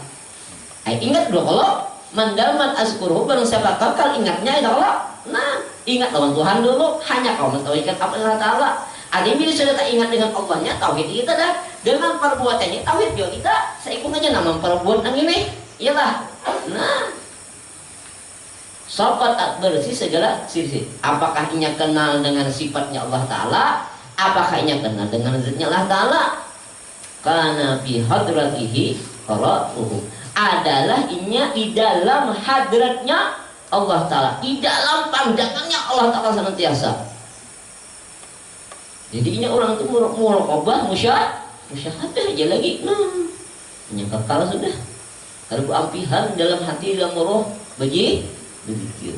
Ingat dulu kalau mandamat azkuruhu, barang siapa kekal ingatnya ya Allah. Nah, ingat lawan Tuhan dulu, hanya kau mentauhidkan apa Allah Ta'ala. Ada yang bila sudah tak ingat dengan Allahnya, tauhid kita dah. Dengan perbuatannya, tauhid juga kita. Seikung aja nama perbuatan ini. Iyalah. Nah, sopat bersih segala sisi. Apakah inya kenal dengan sifatnya Allah Ta'ala? Apakah inya kenal dengan zatnya Allah Ta'ala? Karena fi hadratihi qara'uhu, adalah inya di dalam hadratnya Allah Ta'ala, di dalam pandangannya Allah Ta'ala senantiasa. Jadi inya orang itu muraqabah musyahadah aja lagi. Nah, inya kekal sudah. Kalau ampihan dalam hati dalam roh berzikir.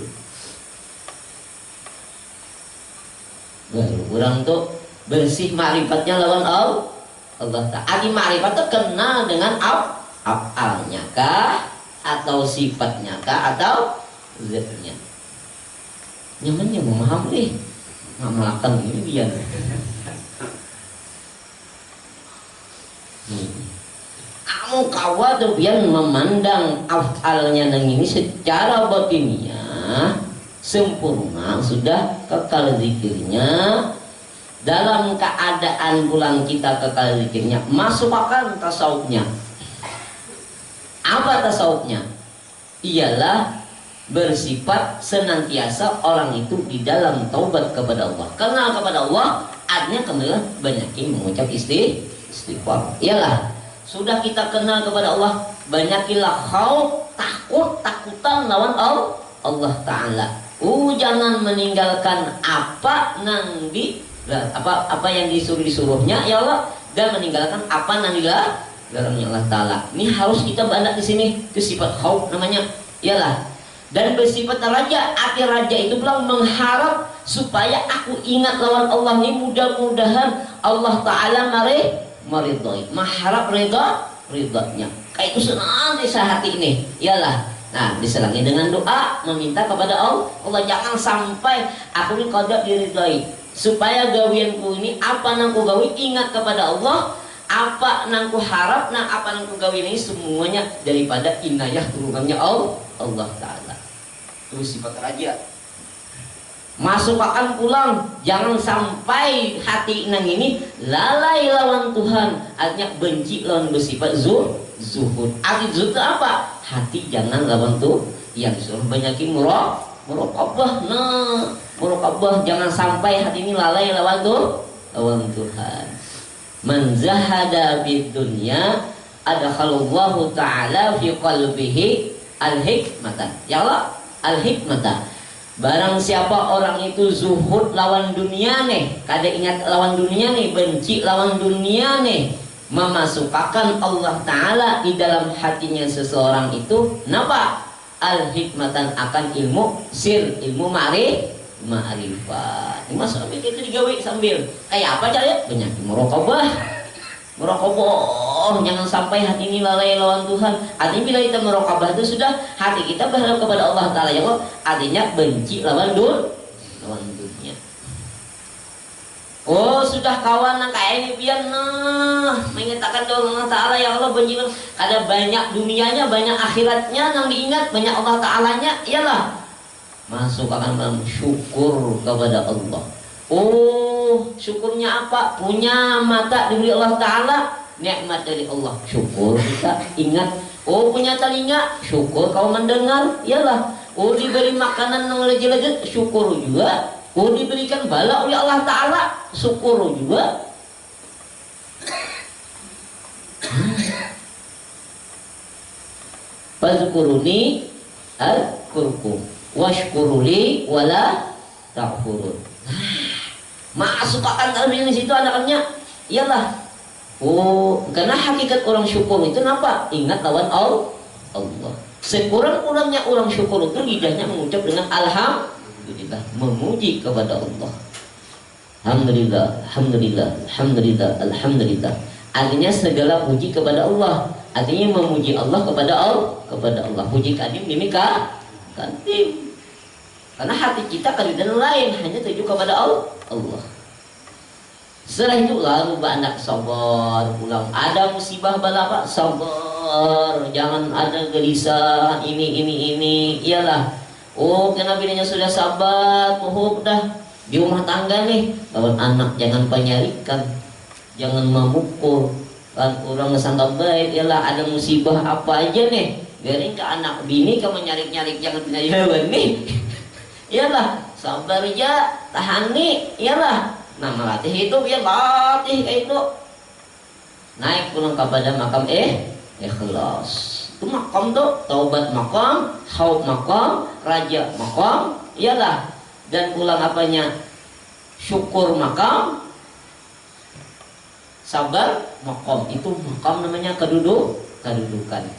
Baru orang tuh bersih ma'rifatnya lawan Allah Ta'ala. Adi ma'rifat itu kenal dengan af'alnya kah, atau sifatnya kah, atau zatnya. Nyamannya memaham nih, ngamalkan ini biar. Kamu kawat tuh biar memandang af'alnya nang ini secara batiniah sempurna, sudah kekal zikirnya. Dalam keadaan bulan kita kekal zikirnya, masukkan tasawufnya. Apa tasawufnya? Ialah bersifat senantiasa orang itu di dalam taubat kepada Allah. Kenal kepada Allah, artinya kenal banyakin mengucap istighfar. Ialah sudah kita kenal kepada Allah, banyakilah khauf, takutan lawan Allah Ta'ala. Jangan meninggalkan apa yang disuruhnya ya Allah, dan meninggalkan apa yang dilarangnya Allah Ta'ala. Ini harus kita banyak di sini. Itu sifat khauf namanya, ialah. Dan bersifat raja, arti raja itu bilang mengharap supaya aku ingat lawan Allah ini, mudah-mudahan Allah Ta'ala meridhoi, mengharap ridhonya. Kayak itu senantiasa hati ini. Iyalah. Nah, diselangi dengan doa meminta kepada Allah. Allah jangan sampai aku ini kada diridhoi. Supaya gawianku ini apa nangku gawi ingat kepada Allah, apa nangku harap, apa nangku gawi ini semuanya daripada inayah turunannya Allah Ta'ala. Itu sifat raja. Masuk akan pulang, jangan sampai hati nang ini lalai lawan Tuhan, artinya benci lawan bersifat zuhud. Arti zuhud apa? Hati jangan lawan tuh yang disuruh banyakin muraqabah. Nah, muraqabah jangan sampai hati ini lalai lawan Tuhan. Man zahada bid dunya adkhalallahu ta'ala fi qalbihi al-hikmata. Ya Allah, al-hikmata. Barang siapa orang itu zuhud lawan dunia nih, kada ingat lawan dunia nih, benci lawan dunia nih, memasukkan Allah Ta'ala di dalam hatinya seseorang itu, kenapa? Al-hikmatan akan ilmu sir, ilmu ma'rifat. Ini masuk itu digawe sambil kayak apa caranya? Banyak muraqabah. Muraqabah, jangan sampai hati ini lalai lawan Tuhan. Artinya bila kita muraqabah itu sudah hati kita berharap kepada Allah Ta'ala, ya Allah, artinya benci lawan dunia. Oh, sudah kawan kayak ini biar mengatakan doa Allah Ta'ala, ya Allah benci. Ada banyak dunianya, banyak akhiratnya yang diingat, banyak Allah Ta'alanya, iyalah masuk akan dalam syukur kepada Allah. Oh, syukurnya apa? Punya mata diberi Allah Ta'ala, nikmat dari Allah, syukur kita ingat. Oh, punya telinga, syukur kau mendengar, iyalah. Oh, diberi makanan yang lezat, syukur juga. Oh, diberikan bala oleh Allah Ta'ala, syukur juga. Fazkuruni azkurkum washkuruli wala takfurun. Masuk akan dalam ini situ anaknya, iyalah. Oh, karena hakikat orang syukur itu apa? Ingat lawan Allah. Sekurang-kurangnya orang syukur itu lidahnya mengucap dengan alhamdulillah, memuji kepada Allah. Alhamdulillah, alhamdulillah, alhamdulillah, alhamdulillah. Artinya segala puji kepada Allah. Artinya memuji Allah kepada Allah. Puji kadim dimika kadim. Karena hati kita kalian lain hanya tuju kepada Allah. Setelah itu lalu anak sabar pulang. Ada musibah balapa sabar. Jangan ada gelisah ini. Iyalah. Oh, karena bininya sudah sabar, dah di rumah tangga nih. Lawan anak jangan penyarikan, jangan memukul. Kan orang ngesangka baik. Iyalah ada musibah apa aja nih. Biarin ke anak bini kamu nyarik-nyarik jangan penyarikan nih. Iyalah, sabar aja, tahan nih, iyalah. Nah, melatih itu biar latih kayak itu. Naik pulang kepada makam ikhlas. Itu makam tuh, taubat makam, haub makam, raja makam, iyalah. Dan pulang apanya? Syukur makam, sabar makam. Itu makam namanya kedudukan.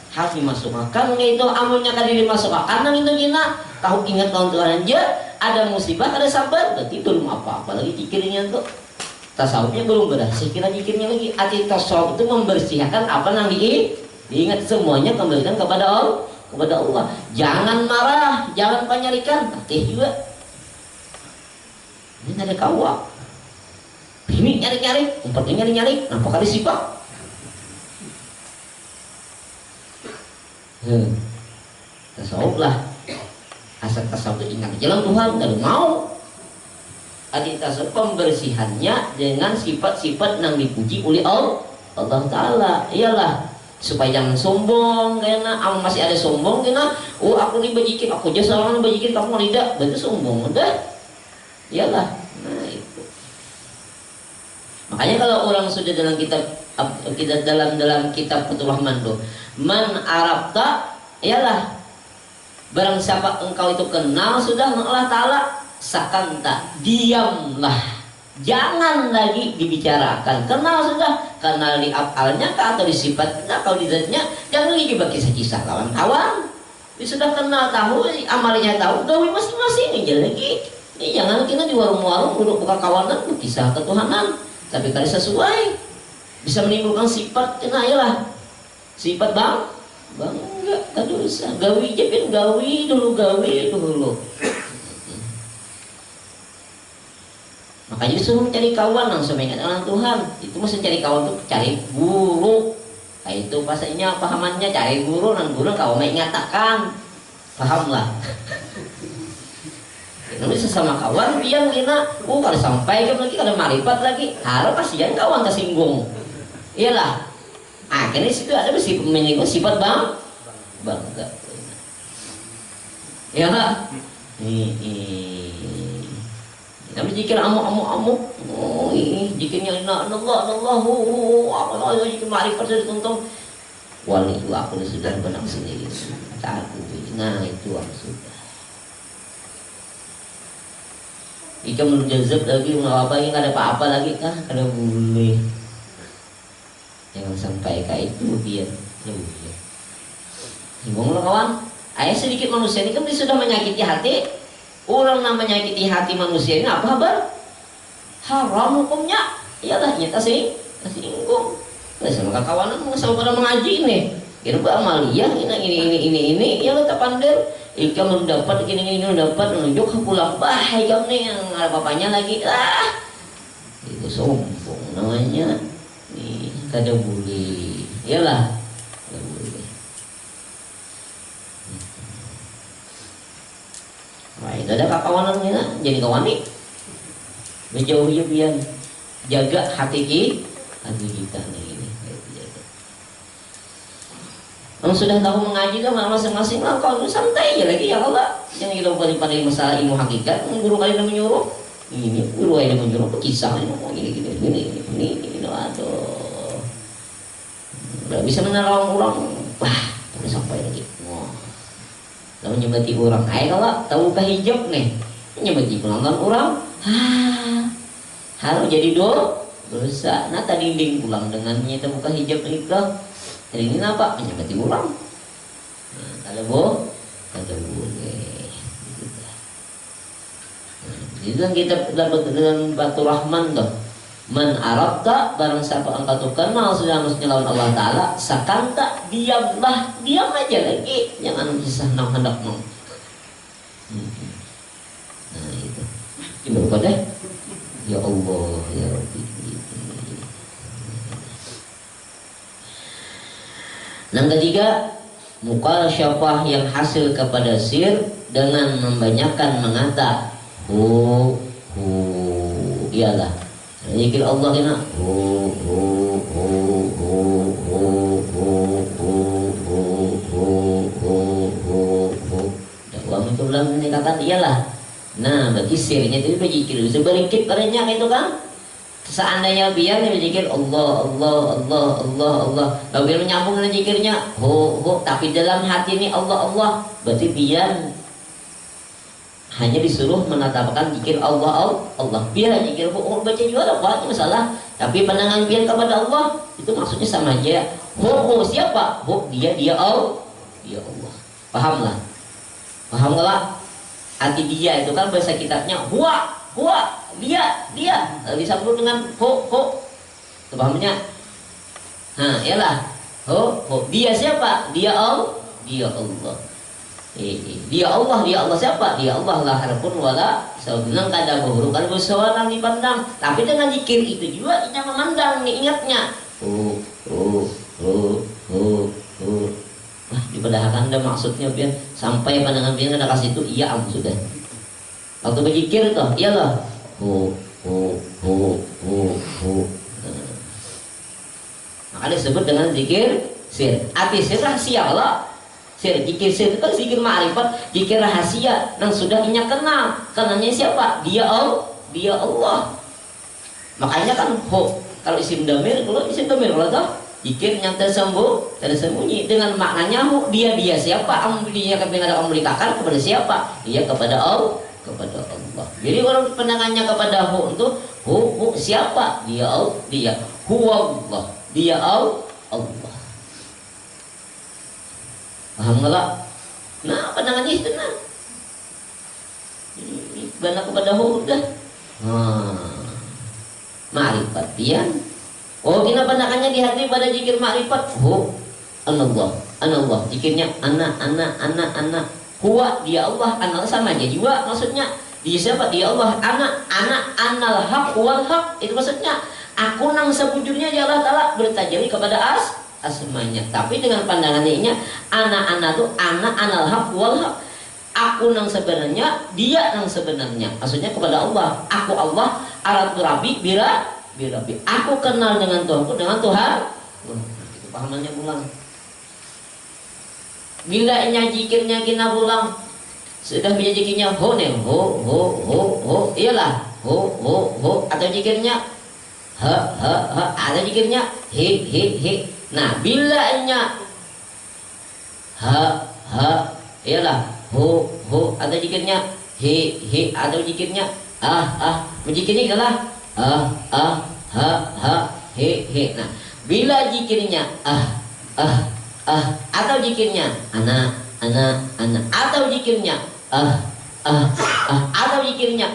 Harus dimasukkan itu amalnya kan dimasukkan. Karena itu kita tahu ingat tahun Tuhan aja, ada musibah, ada sabar, berarti belum apa-apa lagi zikirnya tuh. Tasawufnya belum berhasil, kira zikirnya lagi. Arti tasawuf itu membersihkan apa yang diingat, semuanya kembalikan kepada Allah. Jangan marah, jangan penyarikan, hati juga. Ini ada kawak. Ini nyari-nyari, umpatnya nyari-nyari, nampak kali sifat. Tasawuf lah. Asal tasawuf ingat jalan Tuhan, kalau mau. Adik tasawuf pembersihannya dengan sifat-sifat yang dipuji oleh Allah Ta'ala. Iyalah, supaya jangan sombong, karena masih ada sombong, karena oh aku nih bajikin, aku aja salah bajikin, kamu tidak, berarti sombong, udah. Iyalah, nah itu. Makanya kalau orang sudah dalam kitab dalam kitab Fathul Rahman tuh, man arabta, iyalah, barang siapa engkau itu kenal sudah Allah Ta'ala, sakanta, diamlah, jangan lagi dibicarakan. Kenal sudah, kenal di afalnya atau di sifatnya, kalau di zatnya, jangan lagi berkisah-kisah kawan-kawan. Sudah kenal, tahu amalnya, tahu gawe masing-masing aja lagi. Ini jangan kita di warung-warung duduk buka kawanan berkisah ketuhanan, tapi kalau sesuai bisa menimbulkan sifat kena lah sifat enggak dosa gawi aja kan gawi dulu makanya disuruh mencari kawan langsung ingat dengan Tuhan itu mesti cari kawan tuh cari guru kayak itu pastinya pahamannya cari guru dan guru kau mengatakan pahamlah ini sesama kawan biar kita kalau sampai lagi kalau marifat lagi harus kasihan kawan tersinggung iyalah akhirnya situ ada mesti menyinggung sifat bangga ya tapi jika amuk oh ini jikanya Allah jika marifat sudah tuntung wali itu aku sudah benar sendiri nah itu aku sudah jika menurut jazab lagi mau apa ini ada apa-apa lagi kada boleh jangan sampai kayak itu biar bingung lo kawan ayah sedikit manusia ini kan sudah menyakiti hati orang yang menyakiti hati manusia ini apa kabar haram hukumnya iyalah nyata singgung sama kawanan sama pada mengaji nih kira amalia ini ya lo tak pandai ika mendapat gini mendapat menunjuk pulang bahaya nih yang ada bapaknya lagi itu sombong namanya nih kada boleh iyalah kada boleh nah itu ada kawanan kita jadi kawan nih menjauhi biar jaga hati kita nih yang sudah tahu mengaji kan masing-masing lah kalau santai aja lagi ya Allah yang kita pada masalah ilmu hakikat guru kalian menyuruh ini guru kalian menyuruh kisah ini gini aduh nggak bisa menerang orang wah tapi sampai lagi lalu nyebati orang kalau tahu hijab nih nyebati pelanggan orang harus jadi dosa nah tadi dinding pulang dengan nyata buka hijab nikah hari ini apa menyebati orang kalau boleh itu kan kita dapat dengan batu rahman tuh man arabta barang siapa engkau kenal sudah maksudnya lawan Allah Ta'ala sakanta diam aja lagi jangan bisa hendak nah itu gimana pada ya Allah ya Rabbi yang ketiga mukasyafah yang hasil kepada sir dengan membanyakkan mengata iyalah zikir Allah ini dakwah itu dalam meningkatkan iyalah nah bagi sirnya itu berzikir sebaliknya padanya itu kan seandainya biar dia berzikir Allah lalu biar menyambung dengan zikirnya tapi dalam hati ini Allah berarti biar hanya disuruh menetapkan zikir Allah biar zikir baca juga ada apa masalah tapi pandangan biar kepada Allah itu maksudnya sama aja siapa dia Allah paham nggak arti dia itu kan bahasa kitabnya huwa dia disambung dengan pahamnya ialah dia siapa dia Allah dia Allah siapa dia Allah lah harapun wala sebenarnya kada bukan bersuara dipandang tapi dengan zikir itu juga kita memandang nih ingatnya dipadahkan ada maksudnya biar sampai pandangan biar ada kasih itu iya sudah waktu berzikir tuh iyalah maka disebut dengan zikir sir arti sir rahasia Allah zikir sir itu kan zikir ma'rifat zikir rahasia yang sudah inya kenal kenalnya siapa dia Allah makanya kan kalau isim damir kalau tuh zikir yang tersembunyi dengan maknanya dia siapa dia ada memberitakan kepada siapa dia kepada Allah jadi orang pendengannya kepada itu siapa dia huwa Allah dia Allah paham nggak lah nah pendengannya itu benar kepada udah ma'rifat pian Oh, kina pandangannya di hati pada zikir makrifat. Oh, anallah, zikirnya ana. Huwa dia Allah, anal sama aja juga maksudnya. Dia siapa? Dia Allah. Anal haq wal haq. Itu maksudnya aku nang sebujurnya ya Allah Ta'ala bertajalli kepada asmanya. Tapi dengan pandangannya ini ana tuh anal haq wal haq. Aku nang sebenarnya, dia nang sebenarnya. Maksudnya kepada Allah. Aku Allah, aratu rabbi birabi. Aku kenal dengan Tuhanku, dengan Tuhan. Itu pahamannya pulang. Bila zikirnya kina pulang, sudah bisa zikirnya ho, iyalah ho, atau zikirnya ha, atau zikirnya he. Nah, bila ha, iyalah ho, atau zikirnya he, atau zikirnya zikirnya adalah ha, he. Nah, bila zikirnya atau zikirnya ana, atau zikirnya atau zikirnya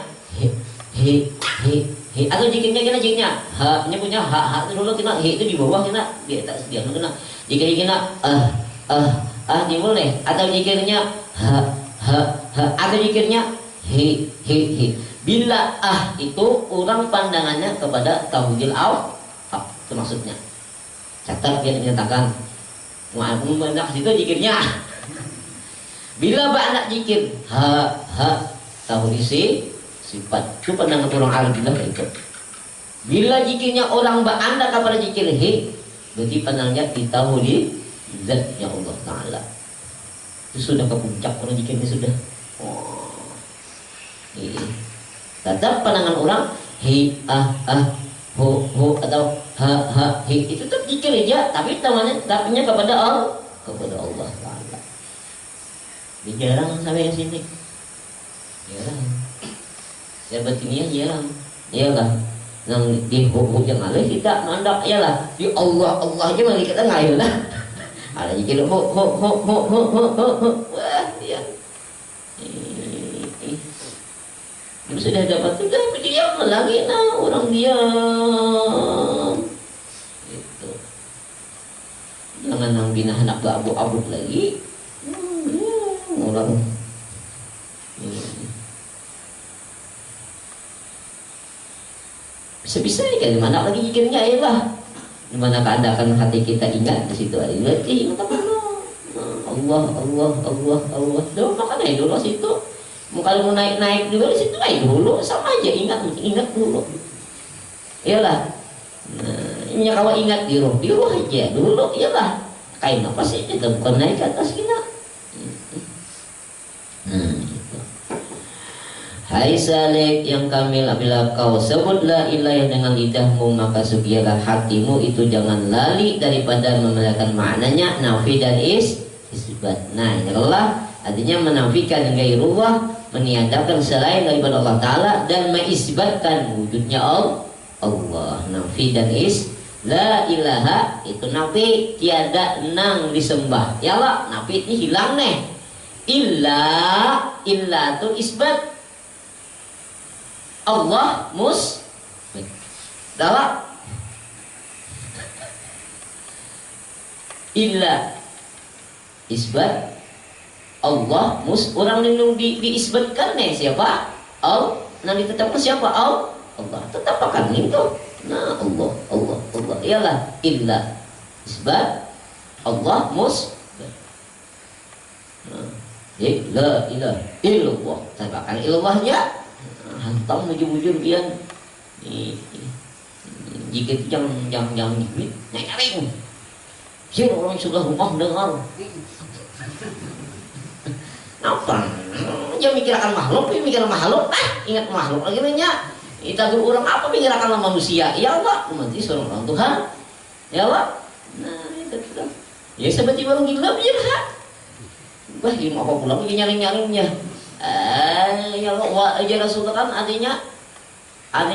he, atau zikirnya ha, ini punya ha itu dulu kena he itu di bawah kena di atas dia kena zikirnya di boleh, atau zikirnya ha, atau zikirnya he. Bila itu orang pandangannya kepada tauhidil itu maksudnya. Catat dia menyatakan walaupun banyak situ zikirnya. Bila anak zikir ha, tahu isi sifat. Itu pandangan orang alim bilang itu. Bila zikirnya orang anda kepada zikir he, berarti pandangannya ditahu di zatnya Allah Ta'ala. Itu sudah ke puncak orang zikirnya sudah. Tetap pandangan orang he, ho, atau ha, he, itu tetap zikir aja, tapi tapinya kepada Allah Ta'ala. Jarang sampai yang sini. Jarang. Sahabat ini jarang. Iyalah. Nang di ho yang alih kita mandak iyalah. Di Allah aja mari kita ngayu lah. Ada zikir ho. Wah, dia. Sudah dapat sudah diam lagi orang diam. Itu. Jangan nang bina anak abu-abu lagi. Orang bisa-bisa kan mana lagi zikirnya ya lah. Di mana keadaan hati kita ingat di situ ada ingat apa Allah. Doa makanya dulu situ. Kalau mau naik juga di situ naik dulu sama aja ingat dulu. Iyalah. Nah, ini kalau ingat di roh aja dulu iyalah. Kain apa sih kita bukan naik ke atas kita. Gitu. Hai salik yang kamil, apabila kau sebut la ilaha dengan lidahmu, maka sugialah hatimu itu jangan lali daripada memelakan maknanya nafi dan isbat. Nah, ini adalah artinya menafikan gairullah, meniadakan selain daripada Allah Ta'ala, dan mengisbatkan wujudnya Allah. Nafi dan la ilaha itu nafi, tiada nang disembah ya Allah. Nafi ini hilang nih. Illa itu isbat. Allah dalam illa isbat Allah orang lindung diisbatkan nih siapa? Allah. Nah ditetapkan siapa? Allah. Tetap akan itu. Nah Allah. Iyalah illa isbat Allah la ilaha illallah. Tambahkan illallahnya. Hantam mujur-mujur pian. Jika jangan nyibit, naik. Siapa orang sudah rumah dengar. Apa? Jangan mikirkan makhluk, ingat makhluk lagi nya. Kita dulu orang apa mikirkan manusia? Ya Allah, nanti seorang orang Tuhan. Ya Allah. Nah, itu sudah. Ya seperti orang gila biasa. Wah, ini apa pula nyaring-nyaringnya. Ya Allah, aja Rasulullah kan artinya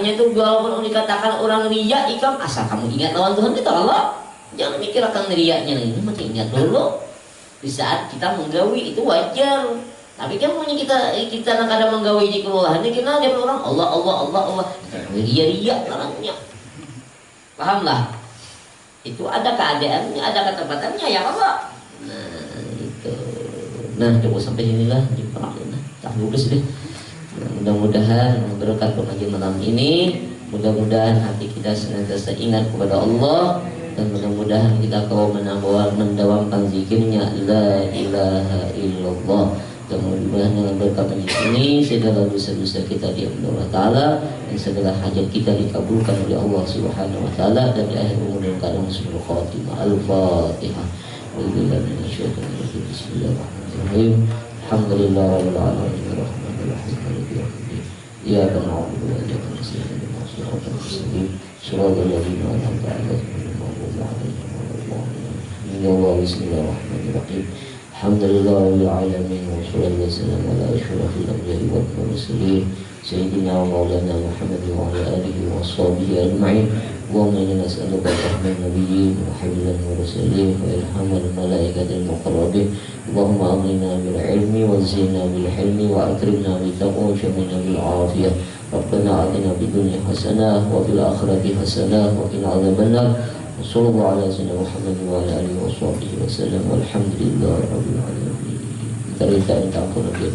itu walaupun dikatakan orang riya ikam, asal kamu ingat lawan Tuhan kita Allah. Jangan mikirkan riyanya ini, mesti ingat dulu. Di saat kita menggawi itu wajar. Tapi kan punya kita kadang menggawi di kelurahan ini kita ada orang Allah. Riya orangnya. Paham lah? Itu ada keadaannya, ada ketempatannya ya Allah. Nah itu. Nah coba sampai inilah di tak lulus deh. Mudah-mudahan berkat pengajian malam ini, mudah-mudahan hati kita senantiasa ingat kepada Allah, dan mudah-mudahan kita kau mendawamkan zikirnya la ilaha illallah. Dan mudah-mudahan dengan berkat majlis ini segala dosa-dosa kita diampuni Allah Ta'ala, dan segala hajat kita dikabulkan oleh Allah Subhanahu Wa Ta'ala, dan di akhir umur dan keadaan husnul khatimah. Al-Fatihah. Bismillahirrahmanirrahim. Alhamdulillahirabbil alamin. Iyyaka na'budu wa iyyaka nasta'in. Ihdinas siratal mustaqim. Shiratal ladzina an'amta 'alaihim ghairil maghdubi 'alaihim waladdallin. Bismillahirrahmanirrahim. Alhamdulillahirabbil alamin wa sallallahu wasallam ala asyrafil anbiya'i wal mursalin sayyidina wa maulana Muhammad wa ala alihi wa sahbihi ajma'in. Allahumma inna nas'aluka rahmatan nabiyyin wa hibban mursalin wa ilhamal malaikatil muqarrabin. Allahumma amlina bil ilmi wa zina bil hilmi wa akrimna bil taqwa wa shamilna bil afiyah. Rabbana atina fid dunya hasanah wa fil akhirati hasanah wa qina adzabannar. Sallallahu ala sayyidina Muhammad wa ala alihi wa sahbihi wa sallam. Walhamdulillahi rabbil alamin. Kita minta ampun Nabi